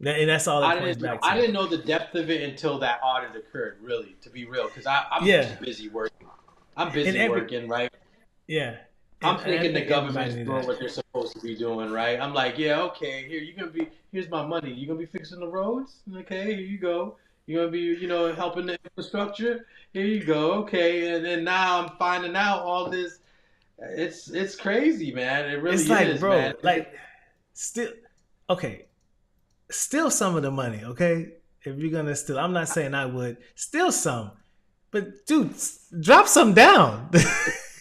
And that's all it points back I to. didn't know the depth of it until that audit occurred. Really, to be real, because I'm Yeah. just busy working. I'm And busy every working, right? yeah. I'm And I thinking the think everybody government's knew doing that. what they're supposed to be doing, right? I'm like, yeah, okay, here's my money. You're gonna be fixing the roads, okay? Here you go. You're gonna be, helping the infrastructure. Here you go, okay. And then now I'm finding out all this. It's crazy, man. It really It's like, is, man. bro, like still okay, steal some of the money, okay? If you're gonna steal, I'm not saying I would steal some, but dude, drop some down.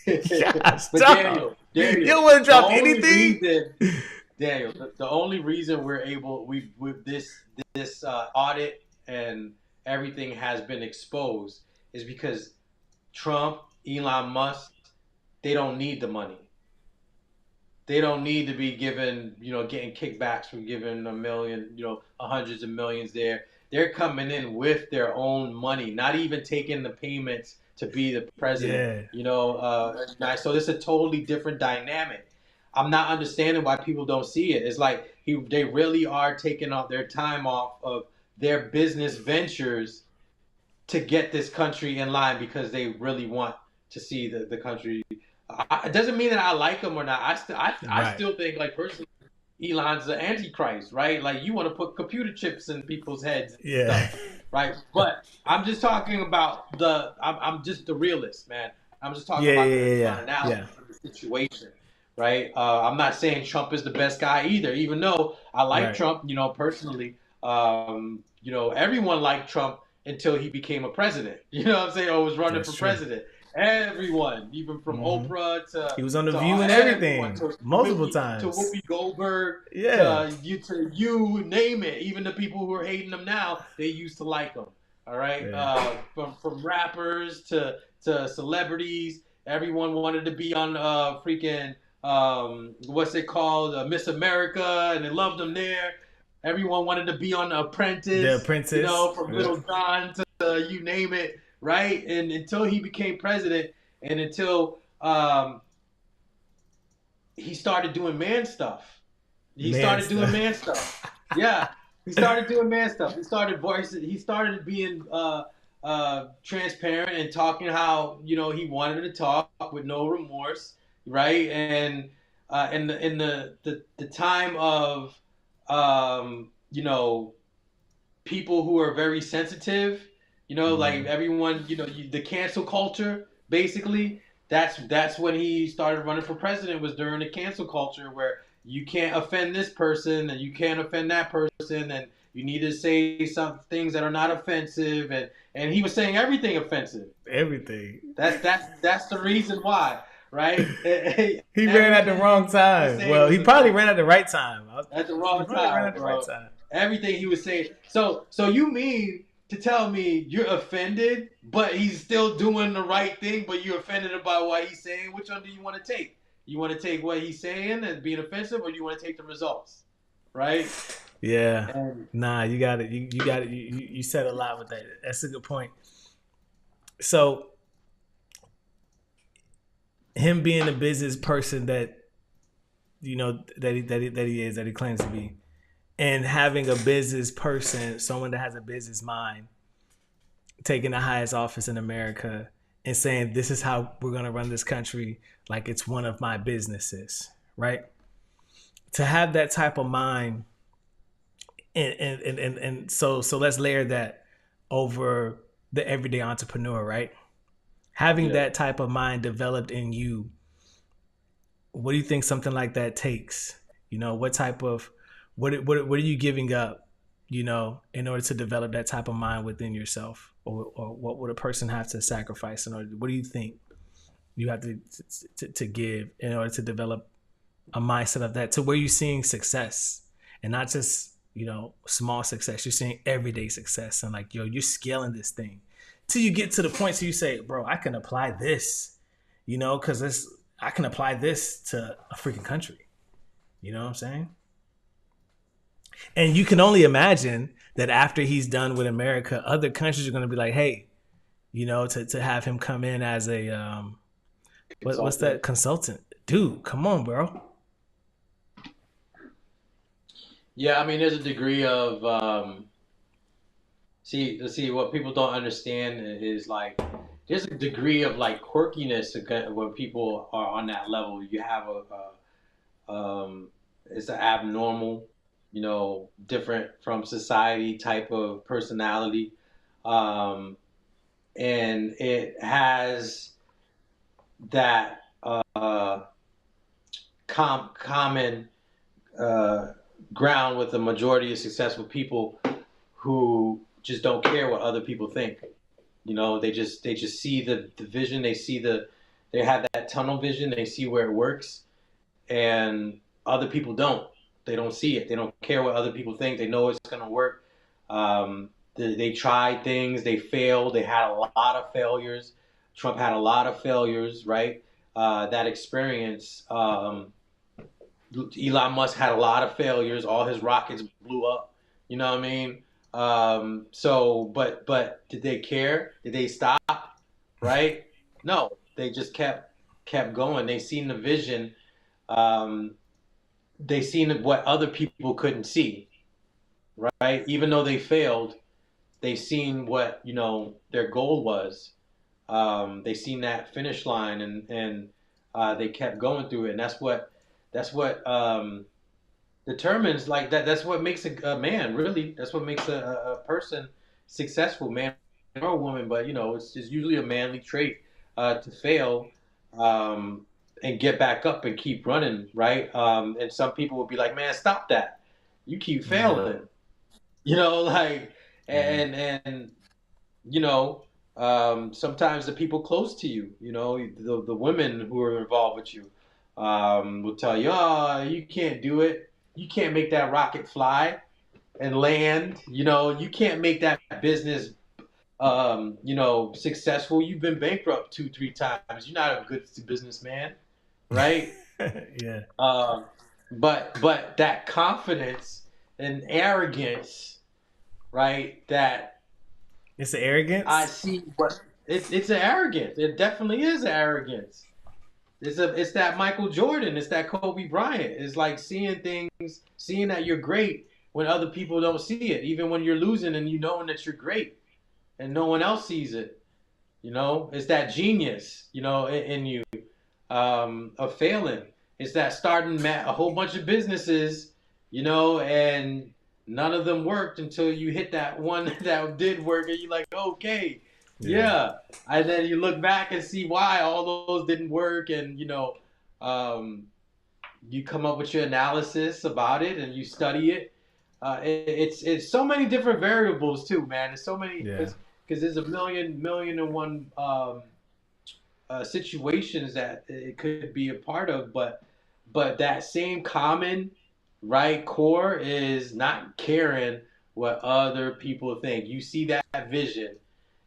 Gosh, But stop. You Daniel, don't want to the drop only anything. reason, Daniel, the only reason we're able, we with this audit and everything has been exposed is because Trump, Elon Musk, they don't need the money. They don't need to be given, getting kickbacks from giving a million, hundreds of millions there. they're coming in with their own money, not even taking the payments to be the president. Yeah. So this is a totally different dynamic. I'm not understanding why people don't see it. It's like they really are taking off their time off of their business ventures to get this country in line because they really want to see the country. It doesn't mean that I like him or not. I still think, like, personally, Elon's the antichrist, right? Like, you want to put computer chips in people's heads and stuff, right? But I'm just talking about I'm just the realist, man. I'm just talking about the analysis of the situation, right? I'm not saying Trump is the best guy either, even though I like Trump, personally. Everyone liked Trump until he became a president. You know what I'm saying? Or was running for president. Everyone, even from Oprah to he was on The View and everything, multiple times. To Whoopi Goldberg, to you name it. Even the people who are hating him now, they used to like him. All right, from rappers to celebrities, everyone wanted to be on freaking what's it called, Miss America, and they loved him there. Everyone wanted to be on The Apprentice. From Little John to you name it. Right? And until he became president and until he started doing man stuff. He started doing man stuff. Yeah. He started doing man stuff. He started being transparent and talking how, he wanted to talk with no remorse. Right? And in the time of people who are very sensitive, like everyone, the cancel culture, basically, that's when he started running for president, was during the cancel culture, where you can't offend this person and you can't offend that person, and you need to say some things that are not offensive, and he was saying everything offensive. Everything. That's the reason why, right? He ran at the wrong time. Well, he probably ran at the right time. At the wrong time, bro. Everything he was saying. So you mean to tell me you're offended, but he's still doing the right thing, but you're offended about what he's saying? Which one do you want to take? You want to take what he's saying and being offensive, or do you want to take the results? Right? Yeah. Nah, you got it. You got it. You said a lot with that. That's a good point. So, him being a business person that he is, that he claims to be, and having a business person, someone that has a business mind, taking the highest office in America and saying, this is how we're going to run this country, like it's one of my businesses, right? To have that type of mind, and so let's layer that over the everyday entrepreneur, right? Having that type of mind developed in you, what do you think something like that takes? What type of what are you giving up, in order to develop that type of mind within yourself, or what would a person have to sacrifice in order? What do you think you have to give in order to develop a mindset of that, to where you're seeing success, and not just small success? You're seeing everyday success, and like, you're scaling this thing till you get to the point so you say, bro, I can apply this, because I can apply this to a freaking country. You know what I'm saying? And you can only imagine that after he's done with America, other countries are going to be like, hey, to have him come in as a, what's that, consultant? Dude, come on, bro. Yeah, I mean, there's a degree of, see, what people don't understand is, like, there's a degree of, like, quirkiness when people are on that level. You have it's an abnormal, different from society type of personality. And it has that common ground with the majority of successful people who just don't care what other people think. They just see the vision. They have that tunnel vision. They see where it works, and other people don't. They don't see it. They don't care what other people think. They know it's going to work. They tried things. They failed. They had a lot of failures. Trump had a lot of failures, right? That experience. Elon Musk had a lot of failures. All his rockets blew up. You know what I mean? But did they care? Did they stop? Right? No, they just kept going. They seen the vision. Um, they seen what other people couldn't see. Right? Even though they failed, they seen what their goal was. They seen that finish line, and they kept going through it. And that's what determines like that. That's what makes a man really. That's what makes a person successful, man or a woman. But it's usually a manly trait to fail and get back up and keep running, right? And some people will be like, "Man, stop that! You keep Yeah. failing." Like Yeah. and sometimes the people close to you, the women who are involved with you, will tell you, "Oh, you can't do it. You can't make that rocket fly and land. You can't make that business, successful. You've been bankrupt 2, 3 times. You're not a good businessman, right?" Yeah. Um, but that confidence and arrogance, right? That It's the I arrogance. see what it's an arrogance. It definitely is arrogance. It's that Michael Jordan. It's that Kobe Bryant. It's like seeing that you're great when other people don't see it. Even when you're losing and you knowing that you're great and no one else sees it. It's that genius. In you of failing. It's that starting a whole bunch of businesses. And none of them worked until you hit that one that did work, and you're like, okay, Yeah. yeah. And then you look back and see why all those didn't work, and um, you come up with your analysis about it, and you study it. It's so many different variables too, man. There's so many Yeah. because there's a million and one situations that it could be a part of, but that same common right core is not caring what other people think. You see that vision,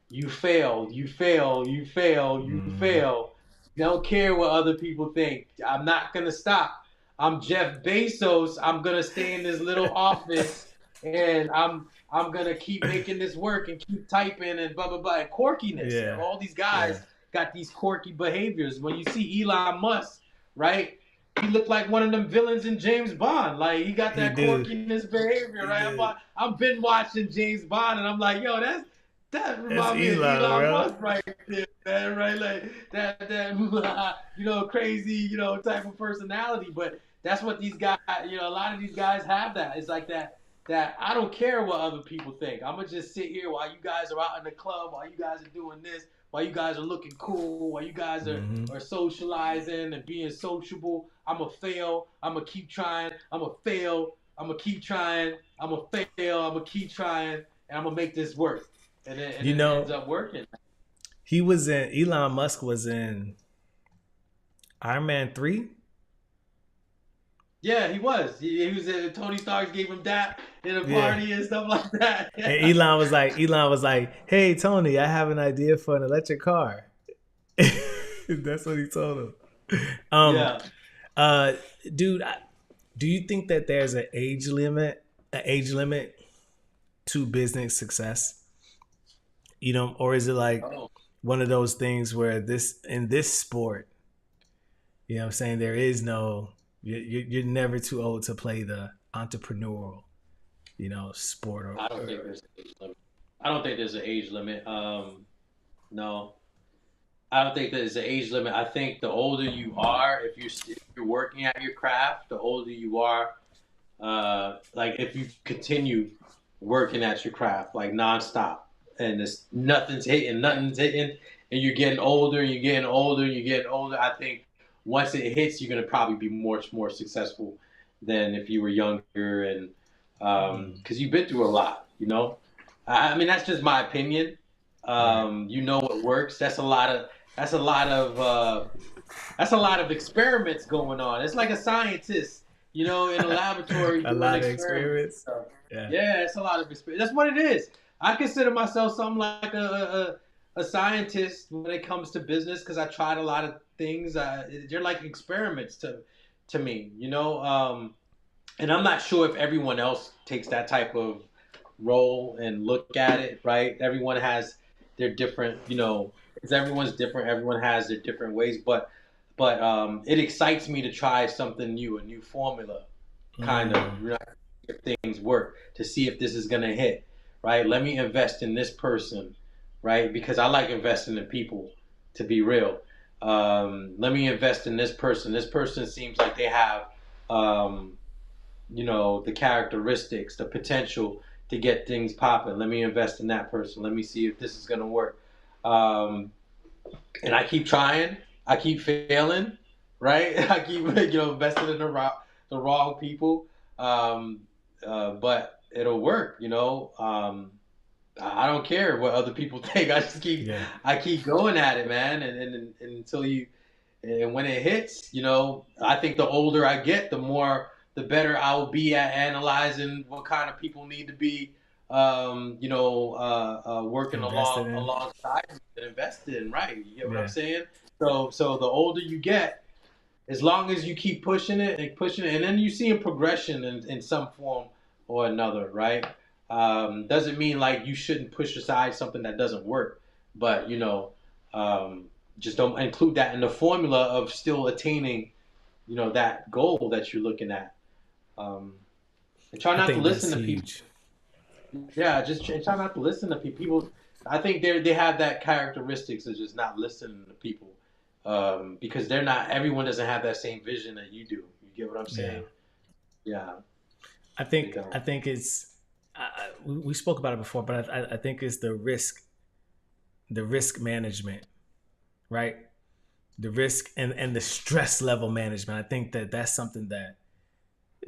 you fail, you fail, you fail, you Hmm. fail. You don't care what other people think. I'm not gonna stop. I'm Jeff Bezos. I'm gonna stay in this little office, and I'm gonna keep making this work and keep typing and blah blah blah. And quirkiness. Yeah. All these Yeah. guys got these quirky behaviors. When you see Elon Musk, right? He looked like one of them villains in James Bond. Like he got He that do. quirkiness behavior, He right? do. I've been watching James Bond, and I'm like, yo, that That's reminds me of Elon, Elon bro. Musk right there, man, right? Like that crazy, type of personality. But that's what these guys, a lot of these guys have that. It's like that I don't care what other people think. I'm gonna just sit here while you guys are out in the club, while you guys are doing this, while you guys are looking cool, while you guys Hmm. are socializing and being sociable. I'm gonna fail. I'm gonna keep trying. I'm gonna fail. I'm gonna keep trying. I'm gonna fail. I'm gonna keep trying, and I'm gonna make this work. And You then it ends know, up working. he was in Elon Musk was in Iron Man 3. Yeah, he was. He was. Tony Stark gave him that in a Yeah. party and stuff like that. And Yeah. Elon was like, "Hey Tony, I have an idea for an electric car." That's what he told him. Um, Yeah. uh, dude, do you think that there's an age limit to business success? Or is it like Oh, one of those things where in this sport, what I'm saying, there is no, you're never too old to play the entrepreneurial, sport I don't think there's an age limit. I don't think there's an age limit. No, I don't think there's an age limit. I think the older you are, if you're working at your craft, the older you are, like if you continue working at your craft like nonstop, and it's nothing's hitting, and you're getting older, you're getting older, you're getting older. I think once it hits, you're gonna probably be much more successful than if you were younger, and Mm, because you've been through a lot. I mean that's just my opinion. right. You know what works. That's a lot of that's a lot of experiments going on. It's like a scientist, in a laboratory A doing lot of experiments and experience. stuff. Yeah. Yeah, it's a lot of experience. That's what it is. I consider myself something like a scientist when it comes to business because I tried a lot of things. They're like experiments to me, and I'm not sure if everyone else takes that type of role and look at it, right? Everyone has their different, because everyone's different. Everyone has their different ways, but it excites me to try something new, a new formula, kind of, if things work, to see if this is gonna hit, right? Let me invest in this person, right? Because I like investing in people, to be real. Let me invest in this person. This person seems like they have, um, the characteristics, the potential to get things popping. Let me invest in that person. Let me see if this is gonna work. Um, and I keep trying. I keep failing, right? I keep investing in the wrong people, um, but it'll work. I don't care what other people think. I keep going at it, man, and until you and when it hits, I think the older I get, the better I will be at analyzing what kind of people need to be, working alongside me and invested in. Right? You get what I'm saying? So the older you get, as long as you keep pushing it, and then you see a progression in some form or another, right? Doesn't mean like you shouldn't push aside something that doesn't work, but um, just don't include that in the formula of still attaining, that goal that you're looking at. Um, and try not to listen to people. Yeah, just try not to listen to people. People, I think they have that characteristics of just not listening to people, because they're not. Everyone doesn't have that same vision that you do. You get what I'm saying? Yeah. I think it's. We spoke about it before, but I think it's the risk management, right? The risk and the stress level management. I think that's something that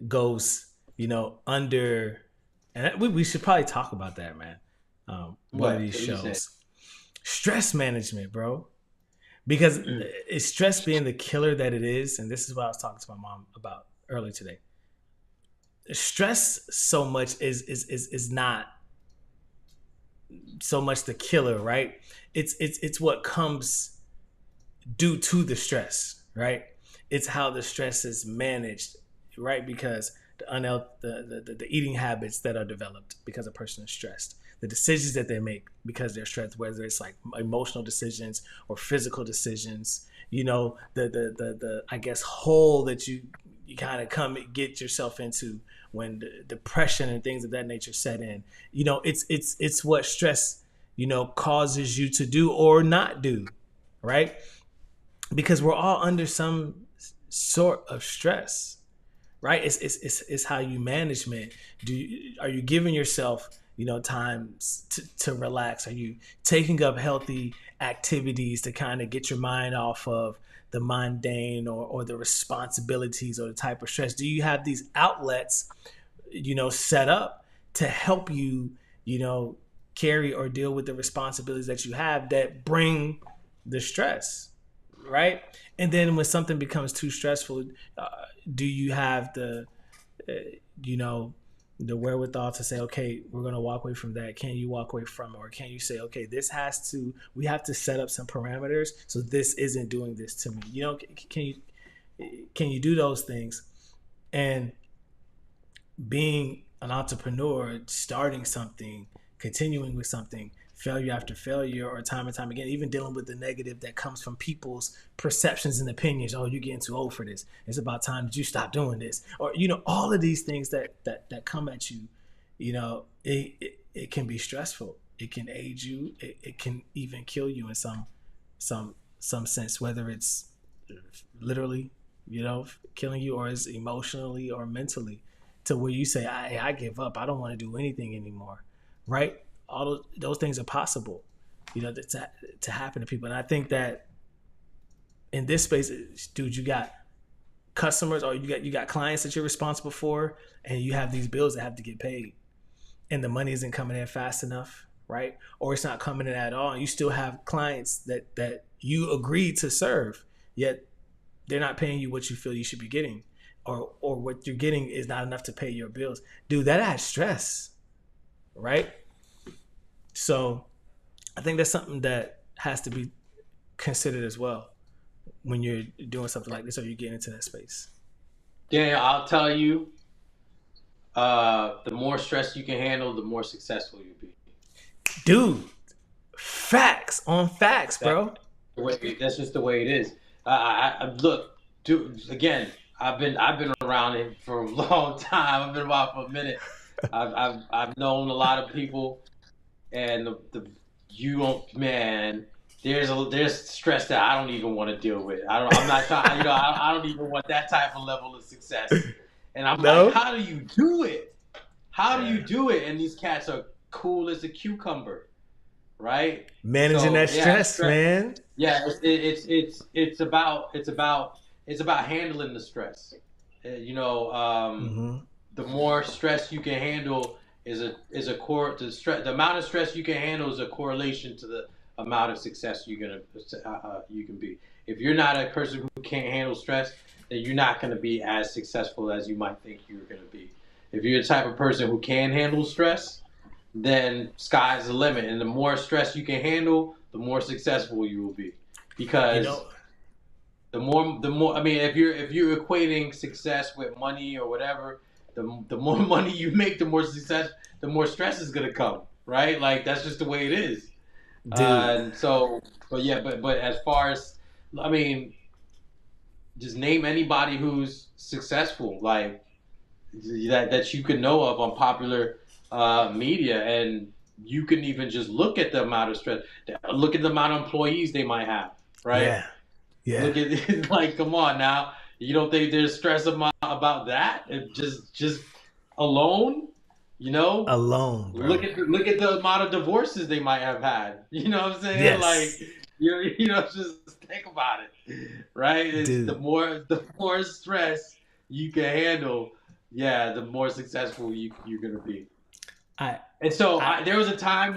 goes, under, and we should probably talk about that, man. One of these shows, stress management, bro, because it's stress being the killer that it is, and this is what I was talking to my mom about earlier today. Stress so much is not so much the killer, right? It's what comes due to the stress, right? It's how the stress is managed, right? Because the eating habits that are developed because a person is stressed, the decisions that they make because they're stressed, whether it's like emotional decisions or physical decisions, the I guess hole that you kind of come get yourself into when the depression and things of that nature set in. It's what stress causes you to do or not do, right? Because we're all under some sort of stress, right? It's how you management. Are you giving yourself time to relax? Are you taking up healthy activities to kind of get your mind off of the mundane or the responsibilities or the type of stress? Do you have these outlets set up to help you carry or deal with the responsibilities that you have that bring the stress, right? And then when something becomes too stressful, do you have the wherewithal to say, okay, we're going to walk away from that? Can you walk away from it? Or can you say, okay, we have to set up some parameters so this isn't doing this to me? Can you do those things? And being an entrepreneur, starting something, continuing with something, failure after failure, or time and time again, even dealing with the negative that comes from people's perceptions and opinions. Oh, you're getting too old for this. It's about time that you stop doing this. Or, all of these things that come at you, it can be stressful. It can age you. It can even kill you in some sense, whether it's literally, killing you, or it's emotionally or mentally, to where you say, I give up. I don't want to do anything anymore. Right? All those things are possible, to happen to people. And I think that in this space, dude, you got customers, or you got clients that you're responsible for, and you have these bills that have to get paid, and the money isn't coming in fast enough, right? Or it's not coming in at all, and you still have clients that you agreed to serve, yet they're not paying you what you feel you should be getting, or what you're getting is not enough to pay your bills. Dude, that adds stress, right? So I think that's something that has to be considered as well when you're doing something like this, or you get into that space. Yeah, I'll tell you, the more stress you can handle, the more successful you'll be. Dude, facts on facts, That's bro. that's just the way it is. Look, dude. Again, I've been around it for a long time. I've been around for a minute. I've known a lot of people, and the you don't man. There's stress that I don't even want to deal with. I'm not trying. I don't even want that type of level of success. And I'm like, No? how do you do it? How do Yeah. you do it? And these cats are cool as a cucumber, right? Managing So that yeah, stress, man. yeah, it's about handling the stress. Hmm. The more stress you can handle is a core the stress the amount of stress you can handle is a correlation to the amount of success you can be. If you're not a person who can't handle stress, then you're not going to be as successful as you might think you're going to be. If you're the type of person who can handle stress, then sky's the limit. And the more stress you can handle, the more successful you will be. You Because know, the more I mean, if you're equating success with money or whatever, the more money you make, the more stress is gonna come, right? Like that's just the way it is. dude. And so, but yeah, but as far as I mean, just name anybody who's successful, like that you could know of on popular media, and you can even just look at the amount of stress, look at the amount of employees they might have, right? Yeah. Yeah. Look at like, come on now, you don't think there's stress about that? Just alone, you know? Alone, bro. Look at the amount of divorces they might have had. You know what I'm saying? Like, Yes, just think about it, right? It's the dude. more stress you can handle, yeah, the more successful you're gonna be. I And so I there was a time,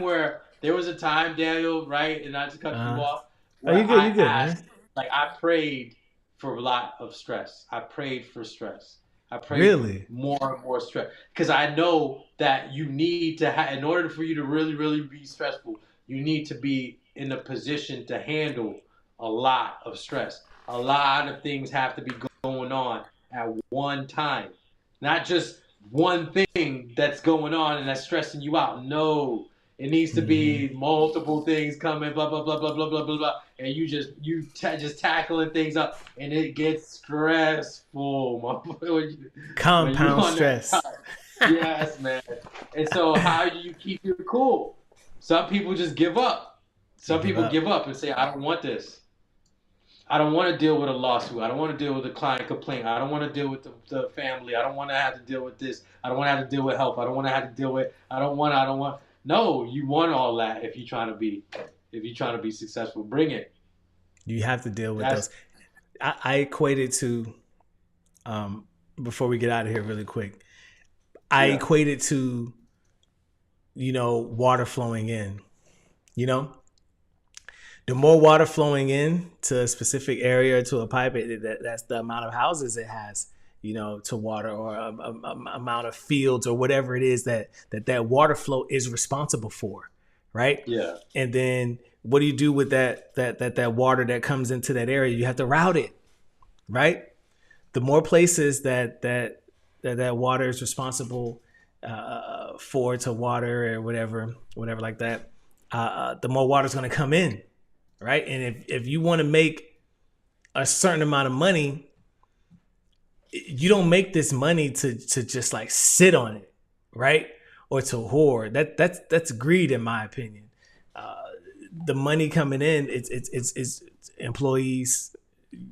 Daniel, right? And not to cut you uh off, oh, where I you good, asked, man. like I prayed for a lot of stress. I prayed for stress. I prayed for Really? more and more stress because I know that you need to have, in order for you to really, really be stressful, you need to be in a position to handle a lot of stress. A lot of things have to be going on at one time, not just one thing that's going on and that's stressing you out. No, it needs to Hmm. be multiple things coming, blah blah blah blah blah blah blah blah, and just tackling things up, and it gets stressful, my boy, when you Compound on that stress. time. Yes, man. And so, how do you keep your cool? Some people just give up. They Some give people up. give up and say, "I don't want this. I don't want to deal with a lawsuit. I don't want to deal with a client complaint. I don't want to deal with the family. I don't want to have to deal with this. I don't want to have to deal with health. I don't want to have to deal with. I don't want. No, you want all that if you're trying to be successful. Bring it. You have to deal with That's those. I equate it to um before we get out of here really quick. I yeah, equate it to, water flowing in. You know, the more water flowing in to a specific area to a pipe, that's the amount of houses it has, to water, or amount of fields or whatever it is that water flow is responsible for, right? yeah, And then what do you do with that water that comes into that area? You have to route it, right? The more places that water is responsible for to water or whatever like that, the more water is going to come in, right? And if you want to make a certain amount of money, you don't make this money to just like sit on it, right? Or to hoard. That's greed, in my opinion. Uh, the money coming in, it's employees,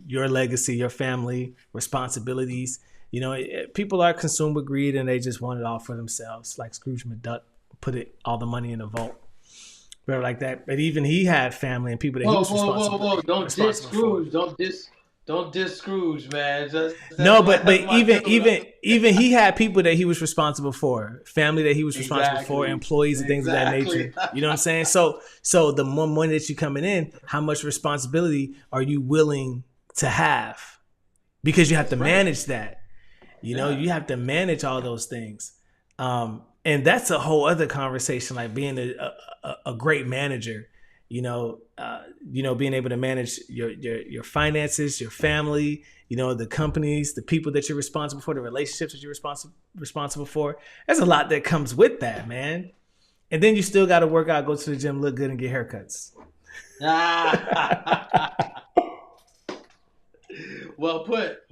your legacy, your family, responsibilities. People are consumed with greed and they just want it all for themselves. Like Scrooge McDuck put all the money in the vault, whatever like that. But even he had family and people that he Whoa, was whoa, whoa, whoa! Don't diss responsible for. Scrooge. Don't diss Scrooge, man. No, but That's my even dude. he had people that he was responsible for, family that he was responsible for, Exactly. employees and things of that Exactly. nature. You know what I'm saying? So the more money that you coming in, how much responsibility are you willing to have? Because you have to That's right. manage that. Yeah. You have to manage all those things. And that's a whole other conversation, like being a great manager being able to manage your finances, your family, the companies, the people that you're responsible for, the relationships that you're responsible for. There's a lot that comes with that, man. And then you still got to work out, go to the gym, look good, and get haircuts. Well put.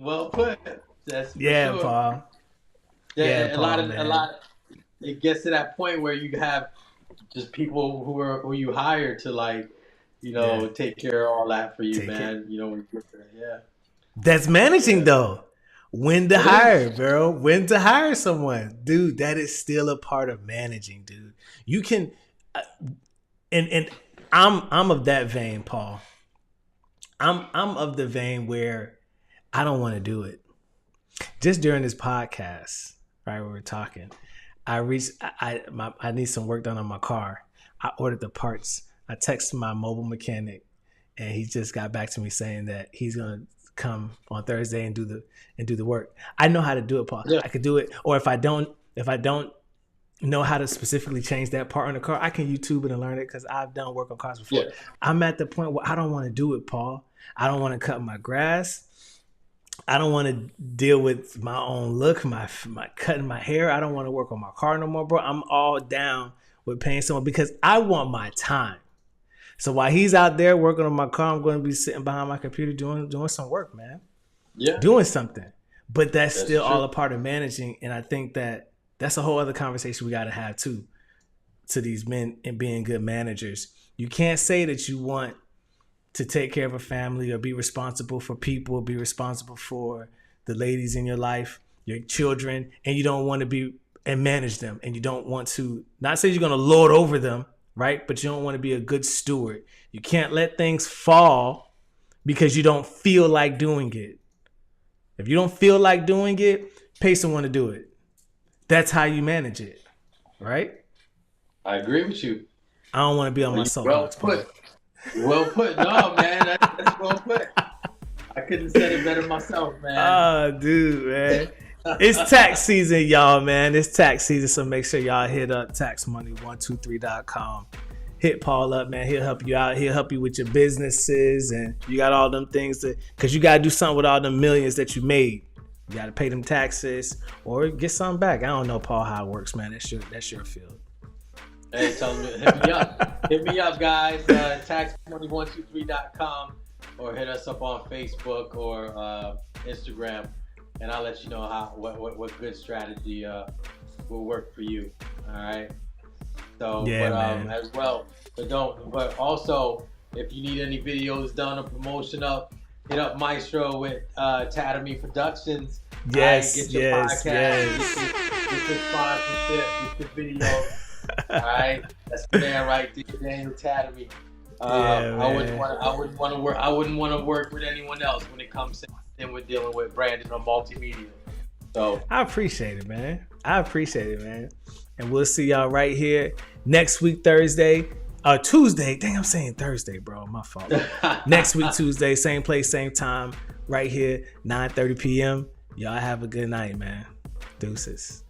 That's sure. Paul. Yeah, Paul, a lot. It gets to that point where you have just people who you hire to take care of all that for you, man. Yeah. That's managing though. When to hire, bro. When to hire someone, dude. That is still a part of managing, dude. You can, and I'm of that vein, Paul. I'm of the vein where I don't want to do it. Just during this podcast, right, we were talking. I need some work done on my car. I ordered the parts. I texted my mobile mechanic, and he just got back to me saying that he's gonna come on Thursday and do the work. I know how to do it, Paul. Yeah. I could do it. Or if I don't know how to specifically change that part on the car, I can YouTube it and learn it because I've done work on cars before. Yeah. I'm at the point where I don't want to do it, Paul. I don't want to cut my grass. I don't want to deal with my own look, my cutting my hair. I don't want to work on my car no more, bro. I'm all down with paying someone because I want my time. So while he's out there working on my car, I'm going to be sitting behind my computer doing some work, man. Yeah. Doing something. But that's still true. All a part of managing. And I think that's a whole other conversation we got to have too, to these men and being good managers. You can't say that you want to take care of a family or be responsible for people, be responsible for the ladies in your life, your children, and you don't want to be and manage them. And you don't want to, not say you're going to lord over them, right? But you don't want to be a good steward. You can't let things fall because you don't feel like doing it. If you don't feel like doing it, pay someone to do it. That's how you manage it, right? I agree with you. I don't want to be on my soapbox. Well put. No, man, that's well put. I couldn't have said it better myself, man. Oh, dude, man. It's tax season, y'all, man. It's tax season, so make sure y'all hit up taxmoney123.com. Hit Paul up, man. He'll help you out. He'll help you with your businesses, and you got all them things because you got to do something with all the millions that you made. You got to pay them taxes or get something back. I don't know, Paul, how it works, man. That's your field. Hey, tell them, hit me up. Hit me up, guys. Taxmoney123.com or hit us up on Facebook or Instagram, and I'll let you know what good strategy will work for you. All right. So, yeah, but as well, but also if you need any videos done or promotion up, hit up Maestro with Tatami Productions. Yes, get your podcast, get your sponsorship, get your video. All right, that's the man right there, Daniel Tatami. I wouldn't want to work with anyone else when it comes to with dealing with branding or multimedia. So I appreciate it, man. And we'll see y'all right here next week, Tuesday. Dang, I'm saying Thursday, bro. My fault. Next week, Tuesday, same place, same time, right here, 9:30 p.m. Y'all have a good night, man. Deuces.